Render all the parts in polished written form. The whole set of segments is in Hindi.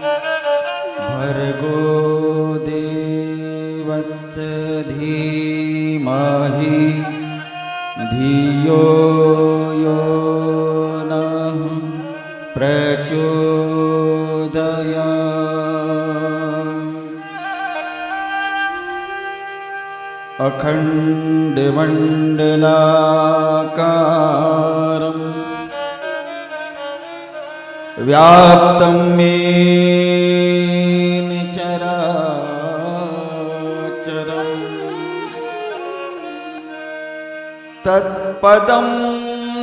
भर्गो देवस्य धीमहि धियो यो नः प्रचोदयात्। अखण्डमण्डलाकारम् व्याप्तं येन चराचरम् तत्पदं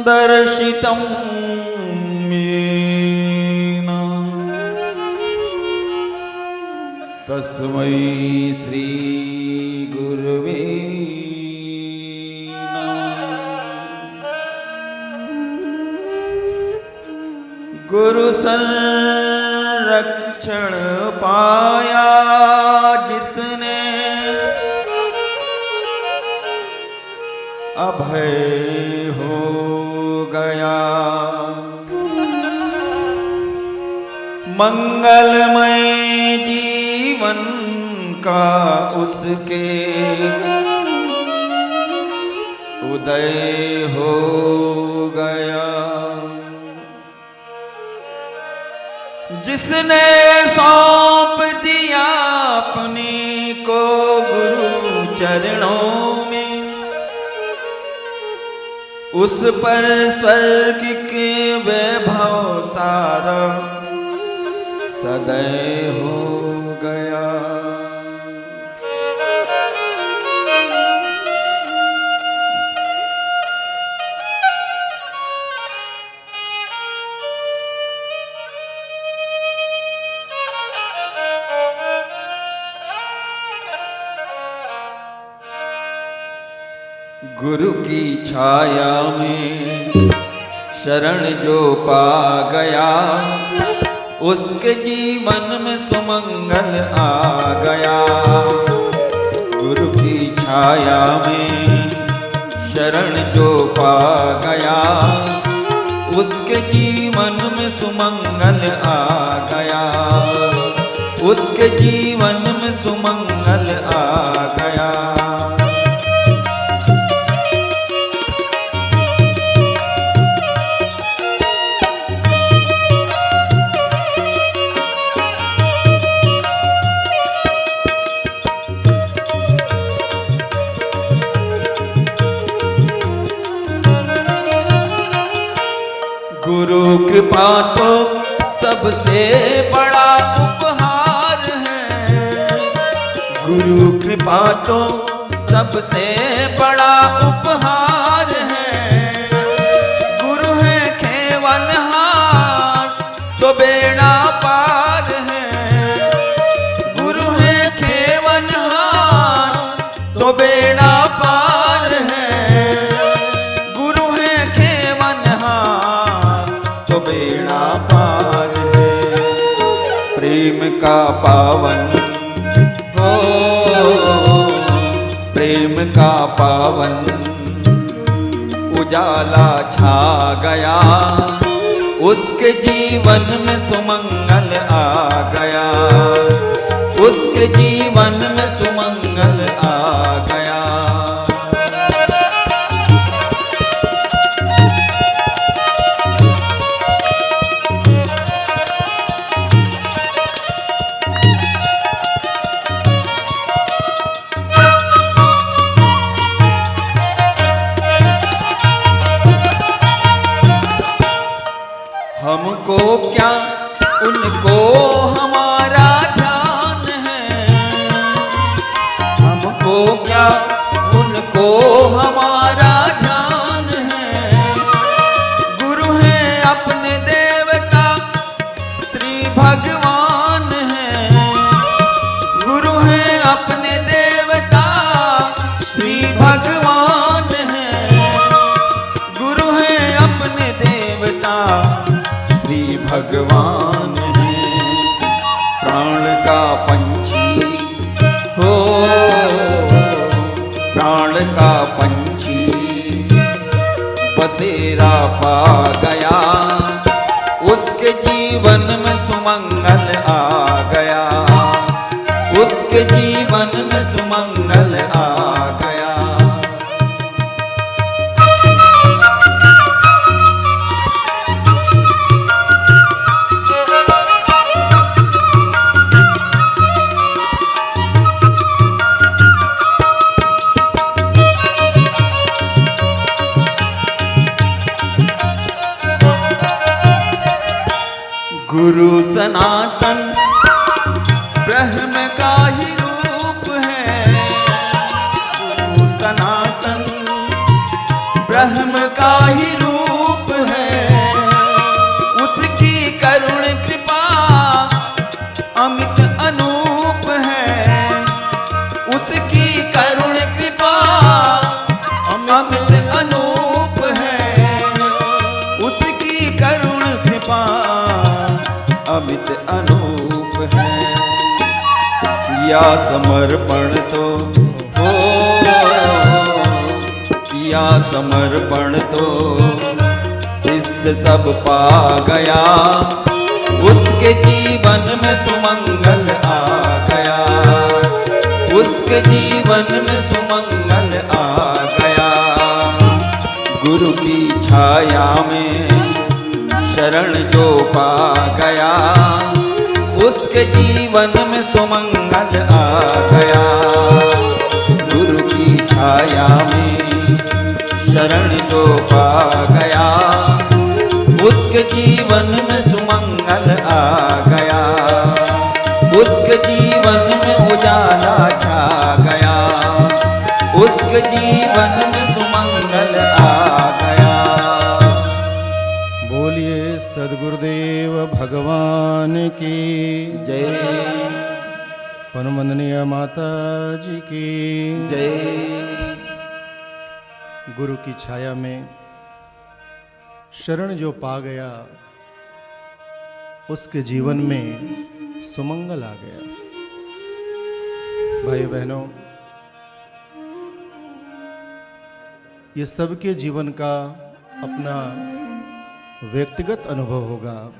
दर्शितं येन तस्मै श्री गुरुवे गुरु संरक्षण पाया जिसने अभय हो गया। मंगलमय जीवन का उसके उदय हो गया। जिसने सौंप दिया अपने को गुरु चरणों में उस पर स्वर्गिक वैभव सारा सदैव हो गया। गुरु की छाया में शरण जो पा गया उसके जीवन में सुमंगल आ गया। गुरु की छाया में शरण जो पा गया उसके जीवन में सुमंगल आ गया। उसके जीवन में सुमंगल आ गया। गुरु कृपा तो सबसे बड़ा उपहार है। गुरु कृपा तो सबसे बड़ा उपहार है। गुरु है खेवनहार तो बेड़ा पार है। गुरु है खेवनहार तो बेड़ा पार है। गुरु है खेवनहार तो बेड़ा पार है। प्रेम का पावन हो प्रेम का पावन उजाला छा गया। उसके जीवन में सुमंगल आ गया। उसके जीवन में सुमंगल आ गया। हमको क्या उनको हमारा ध्यान है। हमको क्या उनको हमारा ध्यान है। गुरु है अपने देवता श्री भगवान है। गुरु है अपने देवता श्री भगवान है। गुरु है अपने देवता श्री भगवान है। प्राण का पंछी हो प्राण का पंछी बसेरा पा गया। उसके जीवन में सुमंगल सुमंगल आ गया, उसके जीवन में सुमंगल आ गया। गुरु सनातन ब्रह्म का ही रूप है, गुरु सनातन ब्रह्म का ही रूप है। उसकी करुण कृपा अमित अनूप है, उसकी करुण कृपा अमित अनूप है, उसकी करुण कृपा अमित अनूप है। किया समर्पण तो हो, किया समर्पण तो शिष्य सब पा गया, उसके जीवन में सुमंगल आ गया, उसके जीवन में सुमंगल आ गया। गुरु की छाया में शरण जो पा गया, उसके जीवन में सुमंगल आ गया। गुरु की छाया में शरण जो पा गया, उसके जीवन में सुमंगल आ गया, उसके जीवन में उजाला छा गया, उसके जीवन में सुमंगल आ गया। बोलिए सद्गुरुदेव भगवान की जय, परम वंदनीय माता जी की जय। गुरु की छाया में शरण जो पा गया, उसके जीवन में सुमंगल आ गया। भाई बहनों, ये सबके जीवन का अपना व्यक्तिगत अनुभव होगा।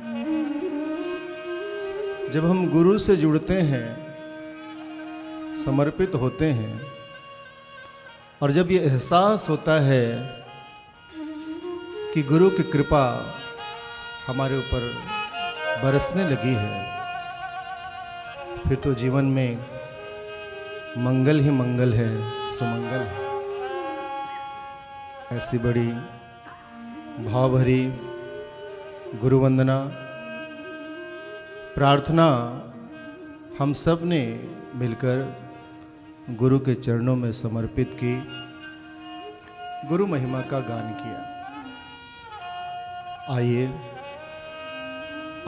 जब हम गुरु से जुड़ते हैं, समर्पित होते हैं, और जब ये एहसास होता है कि गुरु की कृपा हमारे ऊपर बरसने लगी है, फिर तो जीवन में मंगल ही मंगल है, सुमंगल है। ऐसी बड़ी भावभरी गुरु वंदना प्रार्थना हम सब ने मिलकर गुरु के चरणों में समर्पित की, गुरु महिमा का गान किया। आइए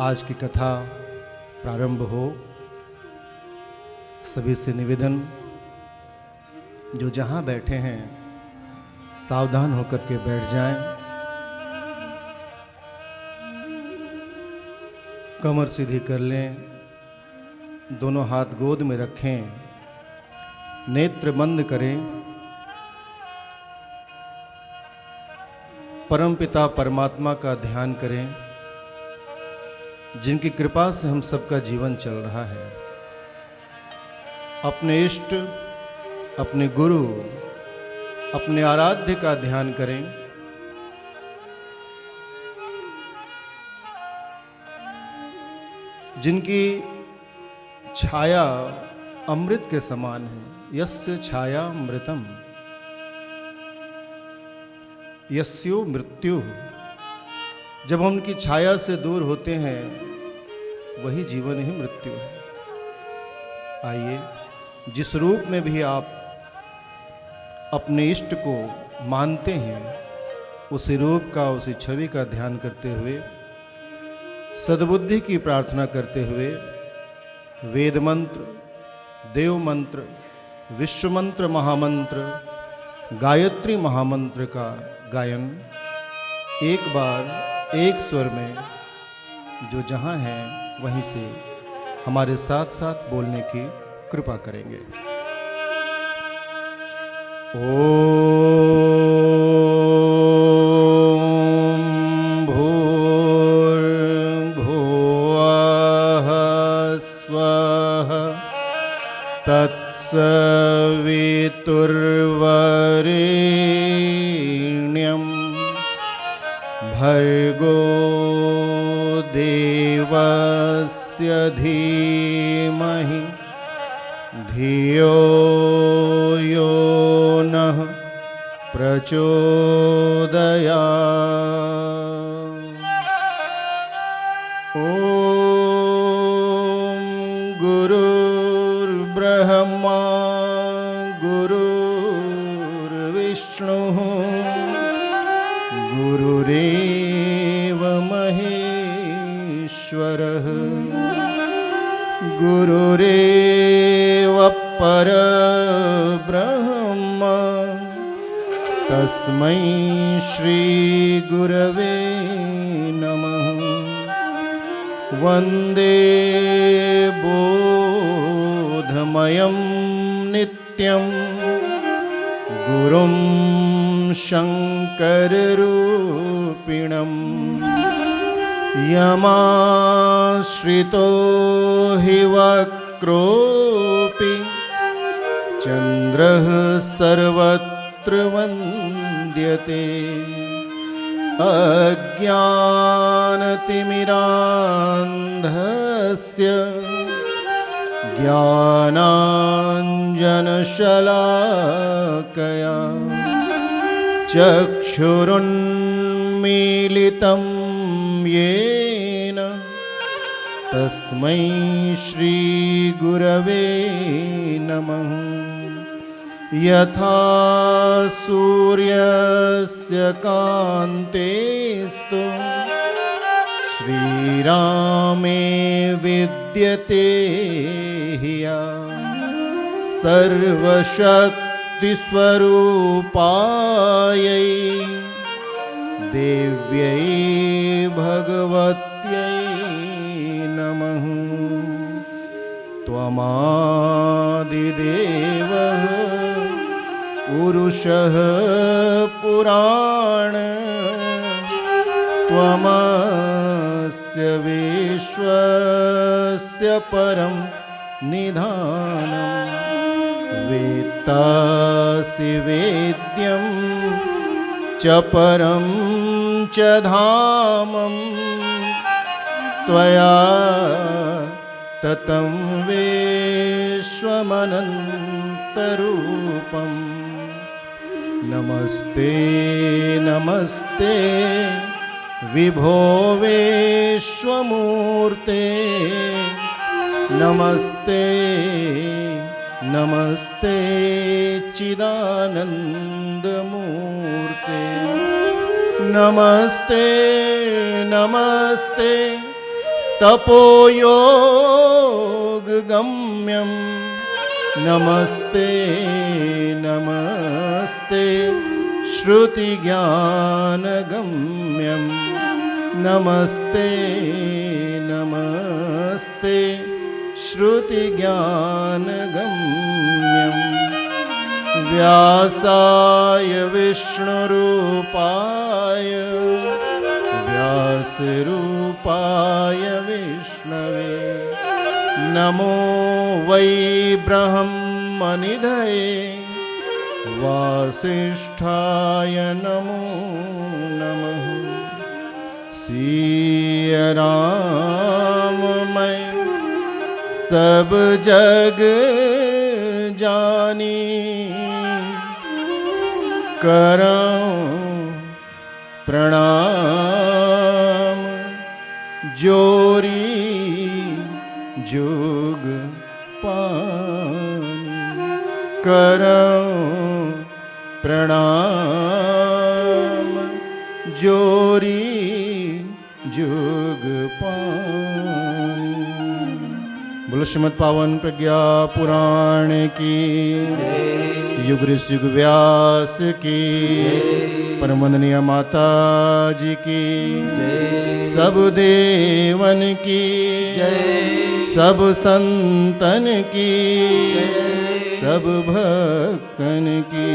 आज की कथा प्रारंभ हो। सभी से निवेदन, जो जहां बैठे हैं सावधान होकर के बैठ जाएं। कमर सीधी कर लें, दोनों हाथ गोद में रखें, नेत्र बंद करें। परमपिता परमात्मा का ध्यान करें, जिनकी कृपा से हम सबका जीवन चल रहा है। अपने इष्ट, अपने गुरु, अपने आराध्य का ध्यान करें। जिनकी छाया अमृत के समान है। यस्य छाया अमृतम यस्यो मृत्यु। जब हम उनकी छाया से दूर होते हैं, वही जीवन ही मृत्यु है। आइए, जिस रूप में भी आप अपने इष्ट को मानते हैं, उसी रूप का, उसी छवि का ध्यान करते हुए, सद्बुद्धि की प्रार्थना करते हुए, वेद मंत्र, देव मंत्र, विश्व मंत्र, महामंत्र, गायत्री महामंत्र का गायन एक बार एक स्वर में, जो जहाँ हैं वहीं से हमारे साथ साथ बोलने की कृपा करेंगे। ओम भूर्भुवः तत्सवितुर्वरेण्यं भर्गो देवस्य धीमहि धियो यो नः प्रचोदयात्। ॐ गुरुर्ब्रह्मा गुरुर्विष्णुः गुरुरेव महेश्वरः गुरुरेव परब्रह्म तस्मै श्रीगुरवे नमः। वन्दे बोधमयं नित्यं गुरुं शङ्कररूपिणम् यमाश्रितो हि वक्रोऽपि चन्द्रः सर्वत्र वन्द्यते अज्ञानतिमिरान्धस्य ज्ञानाञ्जनशलाकया चक्षुरुन्मीलितं येन तस्मै श्रीगुरवे नमः। यथा सूर्यस्य कान्तेस्तु श्रीरामे विद्यते ह्या सर्वशक्तिस्वरूपायै देव्यै भगवत्यै नमः। त्वमादिदेवः पुरुषः पुराण त्वमस्य विश्वस्य परं निधानं वेत्तासि वेद्यं च परं च धामं त्वया ततं विश्वमनन्तरूपम्। नमस्ते नमस्ते विभो विश्वमूर्ते नमस्ते नमस्ते चिदानन्दमूर्ते नमस्ते नमस्ते तपोयोगगम्यं नमस्ते नमस्ते श्रुतिज्ञानगम्यं नमस्ते नमस्ते श्रुतिज्ञानगम्यं व्यासाय विष्णुरूपाय व्यासरूपाय विष्णवे नमो वै ब्रह्मनिधये वासिष्ठाय नमो नमः। सिय राम मैं सब जग जानी करऊं प्रणाम जोरी जोग पानी करऊं प्रणाम जोरी जोग पानी। बोलो श्रीमद् पावन प्रज्ञा पुराण की युग ऋषि युग व्यास की परम वंदनीय माता जी की सब देवन की सब संतन की सब भक्तन की।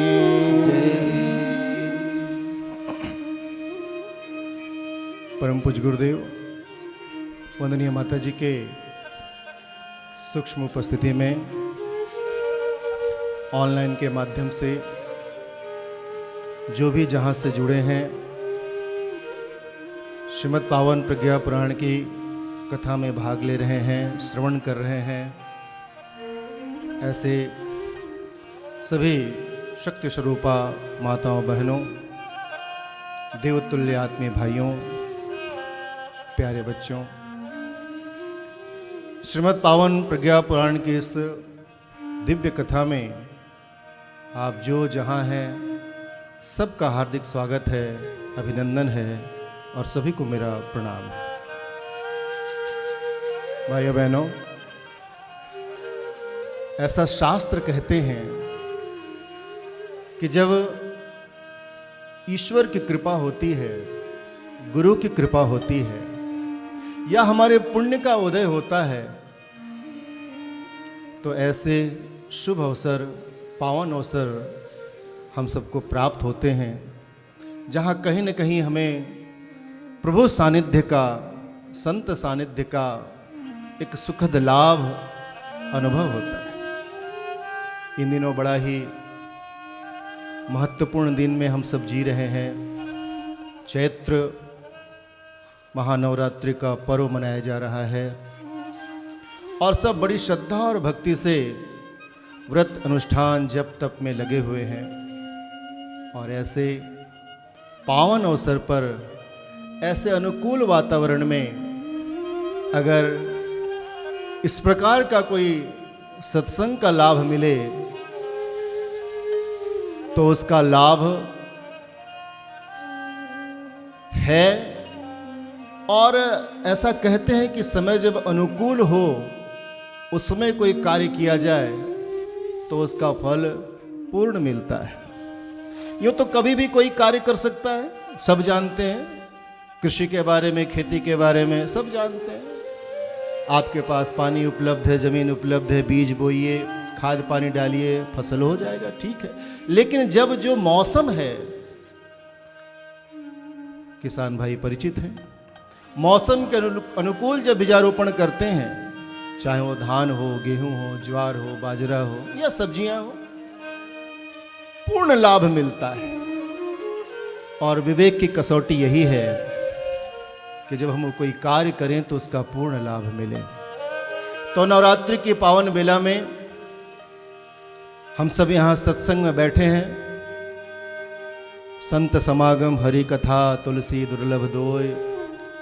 परम पूज्य गुरुदेव वंदनीय माता जी के सूक्ष्म उपस्थिति में ऑनलाइन के माध्यम से जो भी जहाँ से जुड़े हैं, श्रीमद् पावन प्रज्ञा पुराण की कथा में भाग ले रहे हैं, श्रवण कर रहे हैं, ऐसे सभी शक्ति स्वरूपा माताओं बहनों, देवतुल्य आत्मीय भाइयों, प्यारे बच्चों, श्रीमद् पावन प्रज्ञा पुराण की इस दिव्य कथा में आप जो जहाँ हैं सबका हार्दिक स्वागत है, अभिनंदन है और सभी को मेरा प्रणाम है। भाइयों बहनों, ऐसा शास्त्र कहते हैं कि जब ईश्वर की कृपा होती है, गुरु की कृपा होती है या हमारे पुण्य का उदय होता है, तो ऐसे शुभ अवसर, पावन अवसर हम सबको प्राप्त होते हैं, जहाँ कहीं न कहीं हमें प्रभु सानिध्य का, संत सानिध्य का एक सुखद लाभ अनुभव होता है। इन दिनों बड़ा ही महत्वपूर्ण दिन में हम सब जी रहे हैं। चैत्र महानवरात्रि का पर्व मनाया जा रहा है और सब बड़ी श्रद्धा और भक्ति से व्रत अनुष्ठान जप तप में लगे हुए हैं। और ऐसे पावन अवसर पर, ऐसे अनुकूल वातावरण में अगर इस प्रकार का कोई सत्संग का लाभ मिले तो उसका लाभ है। और ऐसा कहते हैं कि समय जब अनुकूल हो, उसमें कोई कार्य किया जाए तो उसका फल पूर्ण मिलता है। यूँ तो कभी भी कोई कार्य कर सकता है, सब जानते हैं। कृषि के बारे में, खेती के बारे में सब जानते हैं। आपके पास पानी उपलब्ध है, जमीन उपलब्ध है, बीज बोइए, खाद पानी डालिए, फसल हो जाएगा, ठीक है। लेकिन जब जो मौसम है, किसान भाई परिचित हैं, मौसम के अनुकूल जब बीजारोपण करते हैं, चाहे वो धान हो, गेहूं हो, ज्वार हो, बाजरा हो या सब्जियां हो, पूर्ण लाभ मिलता है। और विवेक की कसौटी यही है कि जब हम कोई कार्य करें तो उसका पूर्ण लाभ मिले। तो नवरात्रि की पावन बेला में हम सब यहाँ सत्संग में बैठे हैं। संत समागम हरि कथा तुलसी दुर्लभ दोय,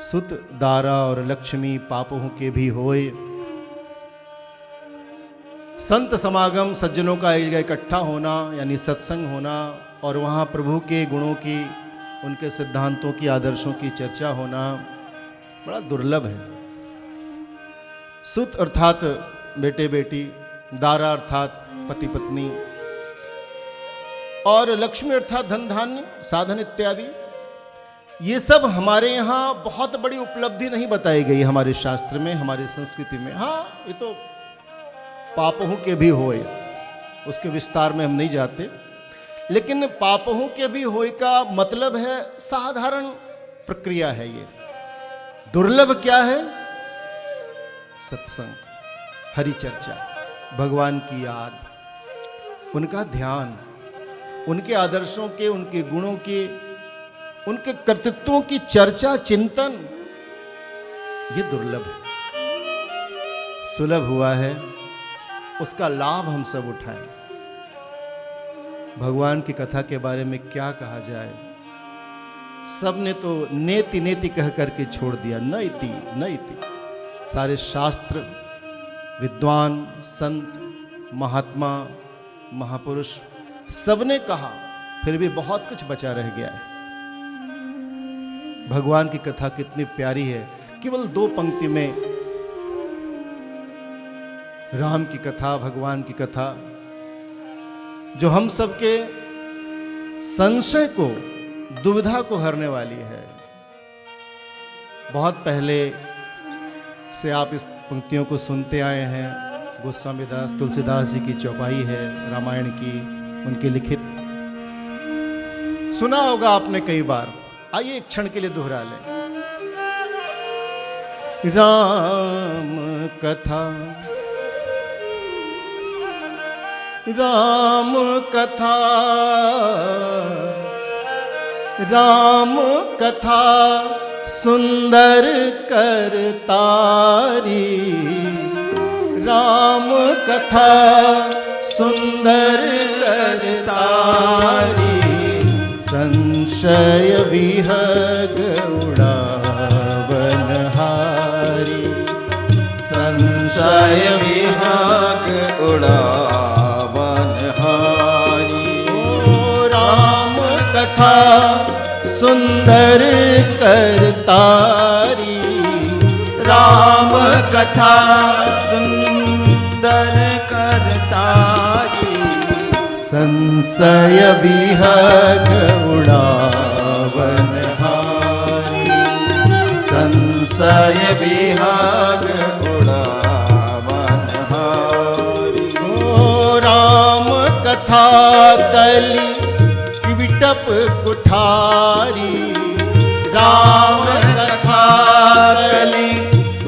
सुत दारा और लक्ष्मी पापों के भी होय। संत समागम, सज्जनों का एक जगह इकट्ठा होना यानी सत्संग होना, और वहाँ प्रभु के गुणों की, उनके सिद्धांतों की, आदर्शों की चर्चा होना बड़ा दुर्लभ है। सुत अर्थात बेटे बेटी, दारा अर्थात पति पत्नी, और लक्ष्मी अर्थात धन धान्य, साधन इत्यादि। ये सब हमारे यहाँ बहुत बड़ी उपलब्धि नहीं बताई गई हमारे शास्त्र में, हमारी संस्कृति में। हाँ, ये तो पापों के भी होए, उसके विस्तार में हम नहीं जाते। लेकिन पापों के भी होए का मतलब है साधारण प्रक्रिया है। ये दुर्लभ क्या है? सत्संग, हरि चर्चा, भगवान की याद, उनका ध्यान, उनके आदर्शों के, उनके गुणों के, उनके कर्तृत्वों की चर्चा, चिंतन, ये दुर्लभ है। सुलभ हुआ है, उसका लाभ हम सब उठाएं। भगवान की कथा के बारे में क्या कहा जाए? सब ने तो नेति नेति कह करके छोड़ दिया, न इति न इति। सारे शास्त्र, विद्वान, संत, महात्मा, महापुरुष सबने कहा, फिर भी बहुत कुछ बचा रह गया है। भगवान की कथा कितनी प्यारी है। केवल 2 पंक्ति में राम की कथा, भगवान की कथा, जो हम सबके संशय को, दुविधा को हरने वाली है। बहुत पहले से आप इस पंक्तियों को सुनते आए हैं। गोस्वामी दास, तुलसीदास जी की चौपाई है रामायण की, उनके लिखित सुना होगा आपने कई बार। आइए एक क्षण के लिए दोहरा लें। राम कथा राम कथा, राम कथा सुंदर करतारी, राम कथा सुंदर करतारी, संशय विहग उड़ावनहारी, संशय विहग उड़ावनहारी। ओ राम कथा सुंदर करतारी, राम कथा सुंदर करतारी, संशय विहग उड़ावनहारी, संशय विहग उड़ावनहारी। ओ राम कथा कली विटप कुठारी, राम कथा कली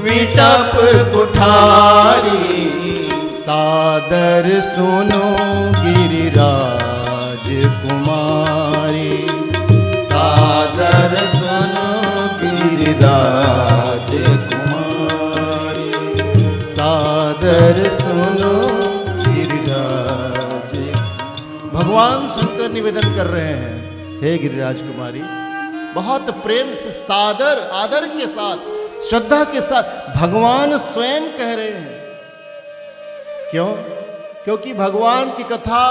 विटप कुठारी, सादर सुनो गिरिराज कुमारी, सादर सुनो गिरिराज कुमारी, सादर सुनो गिरिराज। भगवान शंकर निवेदन कर रहे हैं, हे गिरिराज कुमारी, बहुत प्रेम से, सादर, आदर के साथ, श्रद्धा के साथ भगवान स्वयं कह रहे हैं। क्यों? क्योंकि भगवान की कथा,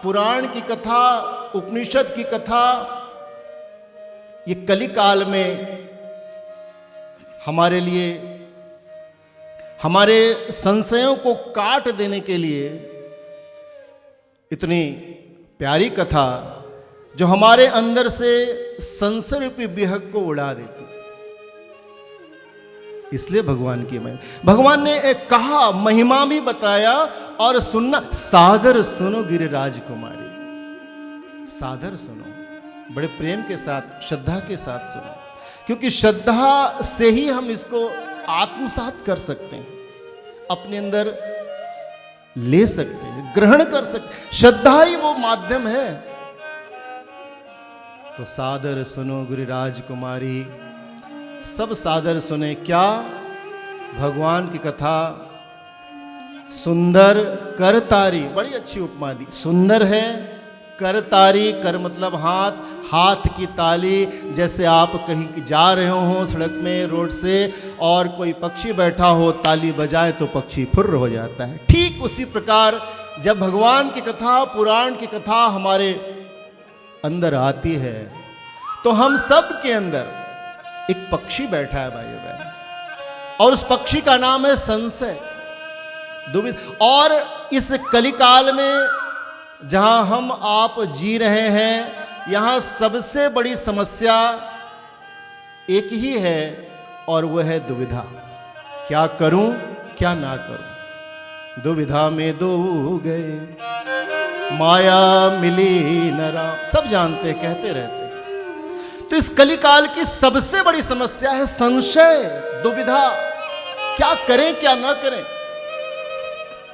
पुराण की कथा, उपनिषद की कथा ये कली काल में हमारे लिए, हमारे संशयों को काट देने के लिए इतनी प्यारी कथा जो हमारे अंदर से संशय रूपी विहग को उड़ा देती। इसलिए भगवान की महिमा, भगवान ने एक कहा, महिमा भी बताया और सुनना, सादर सुनो गिरिराज कुमारी, सादर सुनो, बड़े प्रेम के साथ, श्रद्धा के साथ सुनो, क्योंकि श्रद्धा से ही हम इसको आत्मसात कर सकते हैं, अपने अंदर ले सकते हैं, ग्रहण कर सकते हैं। श्रद्धा ही वो माध्यम है। तो सादर सुनो गिरिराज कुमारी, सब सादर सुने। क्या? भगवान की कथा सुंदर करतारी, बड़ी अच्छी उपमा दी। सुंदर है, करतारी, कर मतलब हाथ, हाथ की ताली। जैसे आप कहीं जा रहे हो सड़क में, रोड से, और कोई पक्षी बैठा हो, ताली बजाए तो पक्षी फुर्र हो जाता है। ठीक उसी प्रकार जब भगवान की कथा, पुराण की कथा हमारे अंदर आती है तो हम सब के अंदर एक पक्षी बैठा है भाई बहन, और उस पक्षी का नाम है संशय, दुविधा। और इस कलिकाल में जहां हम आप जी रहे हैं, यहां सबसे बड़ी समस्या एक ही है, और वह है दुविधा। क्या करूं, क्या ना करूं, दुविधा में दो गए, माया मिली न राम। सब जानते, कहते रहते। तो इस कलिकाल की सबसे बड़ी समस्या है संशय, दुविधा। क्या करें, क्या ना करें,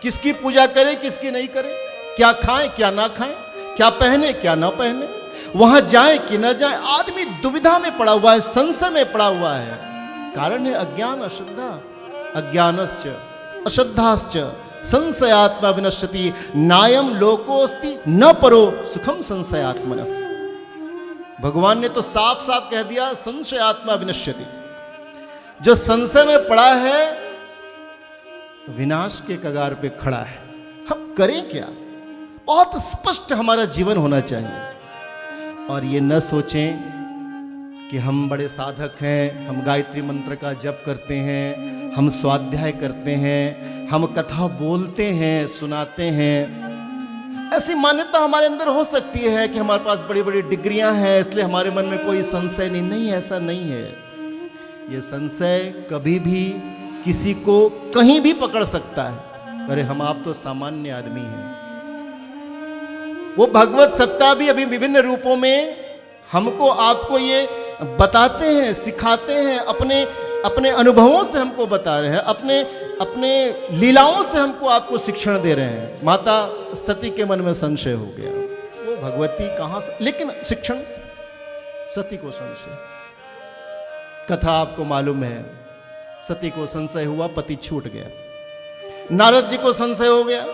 किसकी पूजा करें, किसकी नहीं करें, क्या खाएं, क्या ना खाएं, क्या पहने, क्या ना पहने, वहां जाएं कि ना जाएं। आदमी दुविधा में पड़ा हुआ है, संशय में पड़ा हुआ है। कारण है अज्ञान, अश्रद्धा। अज्ञानश्च अश्रद्धाश्च संशयात्मा विनश्यति, नायम लोकोस्ति न परो सुखम संशयात्मनः। भगवान ने तो साफ साफ कह दिया, संशयात्मा विनश्यति। जो संशय में पड़ा है विनाश के कगार पे खड़ा है। हम करें क्या? बहुत स्पष्ट हमारा जीवन होना चाहिए, और ये न सोचें कि हम बड़े साधक हैं, हम गायत्री मंत्र का जप करते हैं, हम स्वाध्याय करते हैं, हम कथा बोलते हैं, सुनाते हैं। ऐसी मान्यता हमारे अंदर हो सकती है कि हमारे पास बड़ी बड़ी डिग्रियां हैं, इसलिए हमारे मन में कोई संशय नहीं। नहीं, ऐसा नहीं है। ये संशय कभी भी किसी को कहीं भी पकड़ सकता है। अरे हम आप तो सामान्य आदमी हैं। वो भगवत सत्ता भी अभी विभिन्न रूपों में हमको, आपको ये बताते हैं, सिखाते हैं, अपने अपने अनुभवों से हमको बता रहे हैं, अपने अपने लीलाओं से हमको आपको शिक्षण दे रहे हैं। माता सती के मन में संशय हो गया, वो भगवती कहाँ से, लेकिन शिक्षण सती को संशय। कथा आपको मालूम है, सती को संशय हुआ, पति छूट गया। नारद जी को संशय हो गया,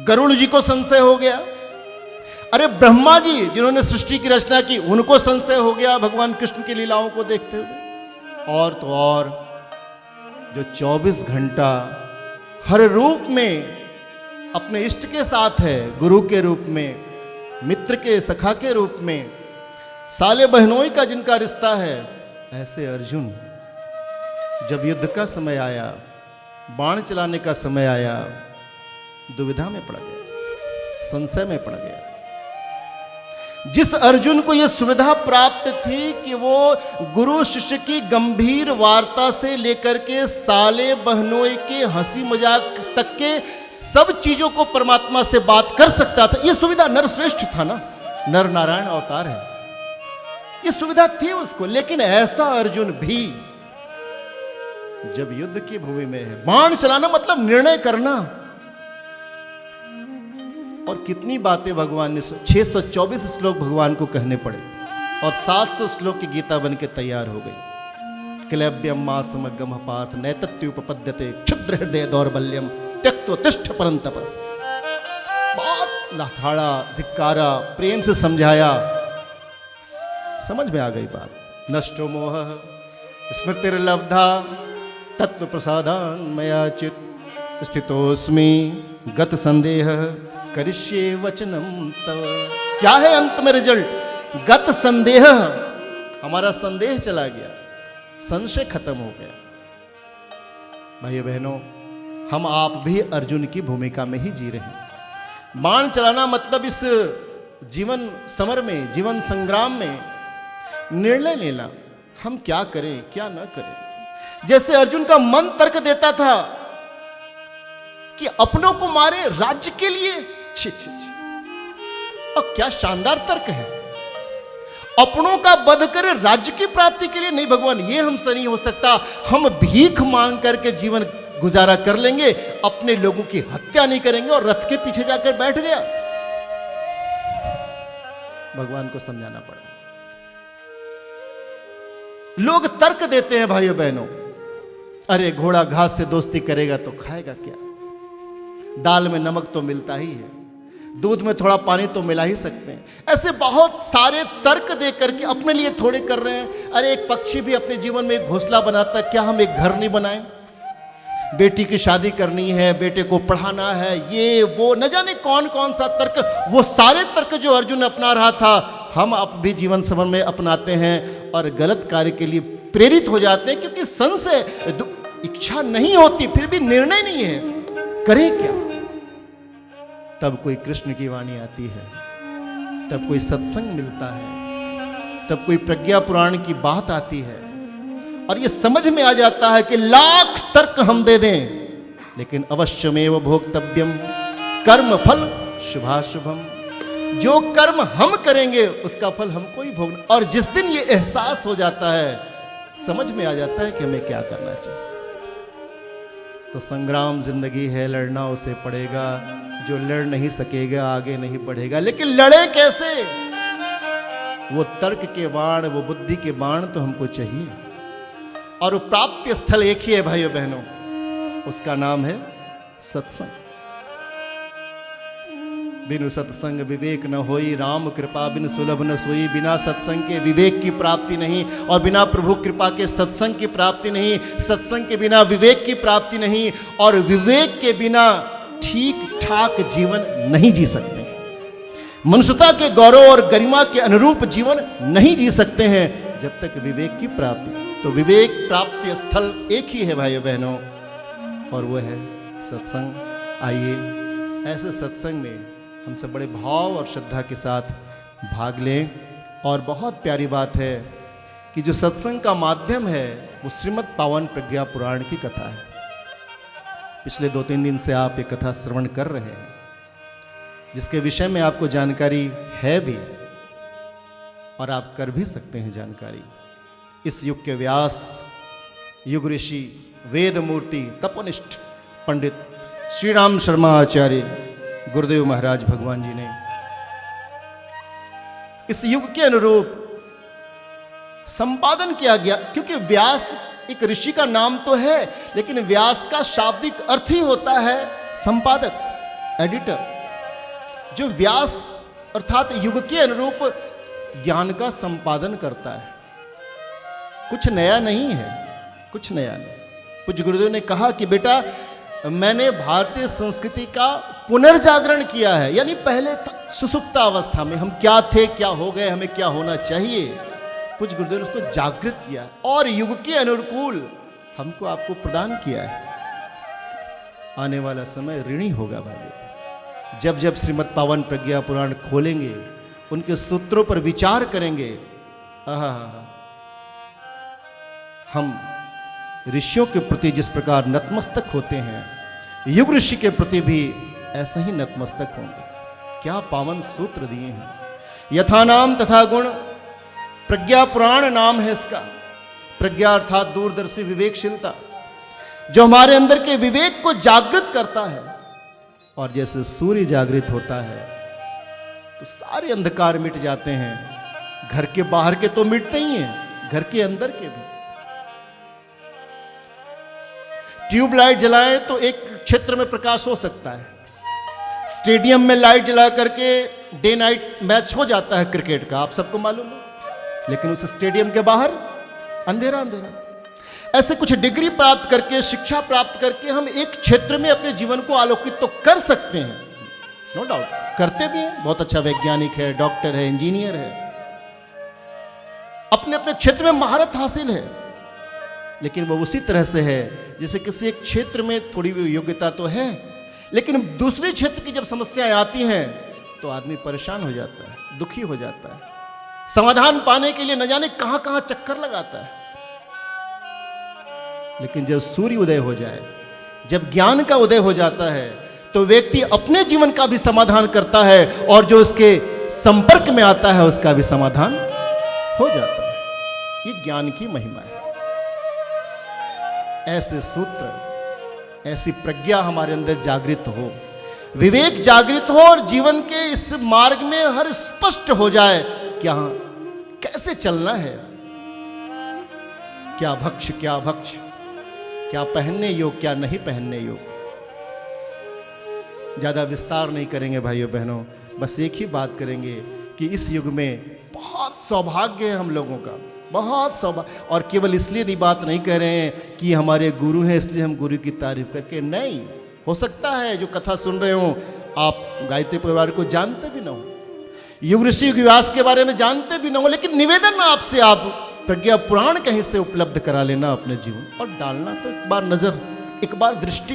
गरुड़ जी को संशय हो गया, अरे ब्रह्मा जी जिन्होंने सृष्टि की रचना की उनको संशय हो गया भगवान कृष्ण की लीलाओं को देखते हुए। और तो और जो 24 घंटा हर रूप में अपने इष्ट के साथ है, गुरु के रूप में, मित्र के, सखा के रूप में, साले बहनोई का जिनका रिश्ता है, ऐसे अर्जुन जब युद्ध का समय आया, बाण चलाने का समय आया, दुविधा में पड़ गया, संशय में पड़ गया। जिस अर्जुन को यह सुविधा प्राप्त थी कि वो गुरु शिष्य की गंभीर वार्ता से लेकर के साले बहनोई के हंसी मजाक तक के सब चीजों को परमात्मा से बात कर सकता था, यह सुविधा नरश्रेष्ठ था ना, नर नारायण अवतार है, यह सुविधा थी उसको। लेकिन ऐसा अर्जुन भी जब युद्ध की भूमि में है, बाण चलाना मतलब निर्णय करना, और कितनी बातें भगवान ने, 624 श्लोक भगवान को कहने पड़े और 700 श्लोक की गीता बन के तैयार हो गई। क्लैब्यम मा समगम पार्थ नैतत्युपपद्यते क्षुद्र हृदय दौर्बल्यम त्यक्तो तिष्ठ परंतप। बहुत लाथाड़ा, धिक्कारा, प्रेम से समझाया, समझ में आ गई बात। नष्टो मोह स्मृतिर्लब्धा तत्व प्रसादान मया चित स्थितोस्मि गत संदेह करिष्ये वचनम तव। क्या है अंत में रिजल्ट? गत संदेह, हमारा संदेह चला गया, संशय खत्म हो गया। भाइयों बहनों, हम आप भी अर्जुन की भूमिका में ही जी रहे हैं। बाण चलाना मतलब इस जीवन समर में, जीवन संग्राम में निर्णय लेना, हम क्या करें क्या ना करें। जैसे अर्जुन का मन तर्क देता था कि अपनों को मारे राज्य के लिए, छी छी छी, और क्या शानदार तर्क है। अपनों का वध करे राज्य की प्राप्ति के लिए, नहीं भगवान ये हमसे नहीं हो सकता, हम भीख मांग करके जीवन गुजारा कर लेंगे, अपने लोगों की हत्या नहीं करेंगे, और रथ के पीछे जाकर बैठ गया। भगवान को समझाना पड़ा। लोग तर्क देते हैं भाइयों बहनों, अरे घोड़ा घास से दोस्ती करेगा तो खाएगा क्या, दाल में नमक तो मिलता ही है, दूध में थोड़ा पानी तो मिला ही सकते हैं। ऐसे बहुत सारे तर्क दे करके अपने लिए थोड़े कर रहे हैं। अरे एक पक्षी भी अपने जीवन में एक घोंसला बनाता है, क्या हम एक घर नहीं बनाएं? बेटी की शादी करनी है, बेटे को पढ़ाना है, ये वो न जाने कौन कौन सा तर्क, वो सारे तर्क जो अर्जुन अपना रहा था, हम अब भी जीवन समर में अपनाते हैं और गलत कार्य के लिए प्रेरित हो जाते हैं, क्योंकि संशय, इच्छा नहीं होती, फिर भी निर्णय नहीं है, करें क्या। तब कोई कृष्ण की वाणी आती है, तब कोई सत्संग मिलता है, तब कोई प्रज्ञा पुराण की बात आती है, और ये समझ में आ जाता है कि लाख तर्क हम दे दें, लेकिन अवश्यमेव भोक्तव्यम कर्म फल शुभाशुभम। जो कर्म हम करेंगे उसका फल हमको ही भोगना। और जिस दिन ये एहसास हो जाता है, समझ में आ जाता है कि हमें क्या करना चाहिए। तो संग्राम जिंदगी है, लड़ना उसे पड़ेगा, जो लड़ नहीं सकेगा आगे नहीं बढ़ेगा। लेकिन लड़े कैसे? वो तर्क के बाण, वो बुद्धि के बाण तो हमको चाहिए, और वो प्राप्ति स्थल एक ही है भाइयों बहनों, उसका नाम है सत्संग। बिनु सत्संग विवेक न होई, राम कृपा बिन सुलभ न सोई। बिना सत्संग के विवेक की प्राप्ति नहीं, और बिना प्रभु कृपा के सत्संग की प्राप्ति नहीं। सत्संग के बिना विवेक की प्राप्ति नहीं, और विवेक के बिना ठीक ठाक जीवन नहीं जी सकते। मनुष्यता के गौरव और गरिमा के अनुरूप जीवन नहीं जी सकते हैं जब तक विवेक की प्राप्ति। तो विवेक प्राप्ति स्थल एक ही है भाइयों बहनों, और वो है सत्संग। आइए ऐसे सत्संग में हम सब बड़े भाव और श्रद्धा के साथ भाग लें। और बहुत प्यारी बात है कि जो सत्संग का माध्यम है वो श्रीमद् पावन प्रज्ञा पुराण की कथा है। पिछले 2-3 दिन से आप ये कथा श्रवण कर रहे हैं, जिसके विषय में आपको जानकारी है भी, और आप कर भी सकते हैं जानकारी। इस युग के व्यास युग ऋषि, वेद मूर्ति, तपोनिष्ठ पंडित श्री राम शर्मा आचार्य गुरुदेव महाराज भगवान जी ने इस युग के अनुरूप संपादन किया गया। क्योंकि व्यास एक ऋषि का नाम तो है, लेकिन व्यास का शाब्दिक अर्थ ही होता है संपादक, एडिटर। जो व्यास अर्थात युग के अनुरूप ज्ञान का संपादन करता है। कुछ नया नहीं है, कुछ नया नहीं। पूज्य गुरुदेव ने कहा कि बेटा मैंने भारतीय संस्कृति का पुनर्जागरण किया है। यानी पहले सुसुप्ता अवस्था में हम क्या थे, क्या हो गए, हमें क्या होना चाहिए, पूज्य गुरुदेव ने उसको जागृत किया और युग के अनुकूल हमको आपको प्रदान किया है। आने वाला समय ऋणी होगा भाई। जब जब श्रीमद् पावन प्रज्ञा पुराण खोलेंगे, उनके सूत्रों पर विचार करेंगे, हम ऋषियों के प्रति जिस प्रकार नतमस्तक होते हैं, युग ऋषि के प्रति भी ऐसा ही नतमस्तक होंगे। क्या पावन सूत्र दिए हैं। यथा नाम तथा गुण, प्रज्ञा पुराण नाम है इसका। प्रज्ञा अर्थात दूरदर्शी विवेकशीलता, जो हमारे अंदर के विवेक को जागृत करता है। और जैसे सूर्य जागृत होता है तो सारे अंधकार मिट जाते हैं। घर के बाहर के तो मिटते ही हैं, घर के अंदर के भी। ट्यूबलाइट जलाएं तो एक क्षेत्र में प्रकाश हो सकता है। स्टेडियम में लाइट जला करके डे नाइट मैच हो जाता है क्रिकेट का, आप सबको मालूम है। लेकिन उस स्टेडियम के बाहर अंधेरा अंधेरा। ऐसे कुछ डिग्री प्राप्त करके, शिक्षा प्राप्त करके हम एक क्षेत्र में अपने जीवन को आलोकित तो कर सकते हैं, नो डाउट, करते भी हैं। बहुत अच्छा वैज्ञानिक है, डॉक्टर है, इंजीनियर है, अपने अपने क्षेत्र में महारत हासिल है। लेकिन वो उसी तरह से है जैसे किसी एक क्षेत्र में थोड़ी योग्यता तो है, लेकिन दूसरे क्षेत्र की जब समस्याएं आती हैं तो आदमी परेशान हो जाता है, दुखी हो जाता है। समाधान पाने के लिए न जाने कहां कहां चक्कर लगाता है। लेकिन जब सूर्य उदय हो जाए, जब ज्ञान का उदय हो जाता है, तो व्यक्ति अपने जीवन का भी समाधान करता है और जो उसके संपर्क में आता है उसका भी समाधान हो जाता है। ये ज्ञान की महिमा है। ऐसे सूत्र, ऐसी प्रज्ञा हमारे अंदर जागृत हो, विवेक जागृत हो और जीवन के इस मार्ग में हर स्पष्ट हो जाए क्या कैसे चलना है, क्या भक्ष क्या भक्ष, क्या पहनने योग क्या नहीं पहनने योग। ज्यादा विस्तार नहीं करेंगे भाइयों बहनों, बस एक ही बात करेंगे कि इस युग में बहुत सौभाग्य है हम लोगों का, बहुत सौभाग्य। और केवल इसलिए नहीं बात नहीं कह रहे हैं कि हमारे गुरु हैं इसलिए हम गुरु की तारीफ करके, नहीं। हो सकता है जो कथा सुन रहे हो आप गायत्री परिवार को जानते भी ना हो, युग ऋषि युग व्यास के बारे में जानते भी ना हो, लेकिन निवेदन आपसे, आप प्रज्ञा पुराण कहीं से उपलब्ध करा लेना अपने जीवन और डालना। तो एक बार नजर, एक बार दृष्टि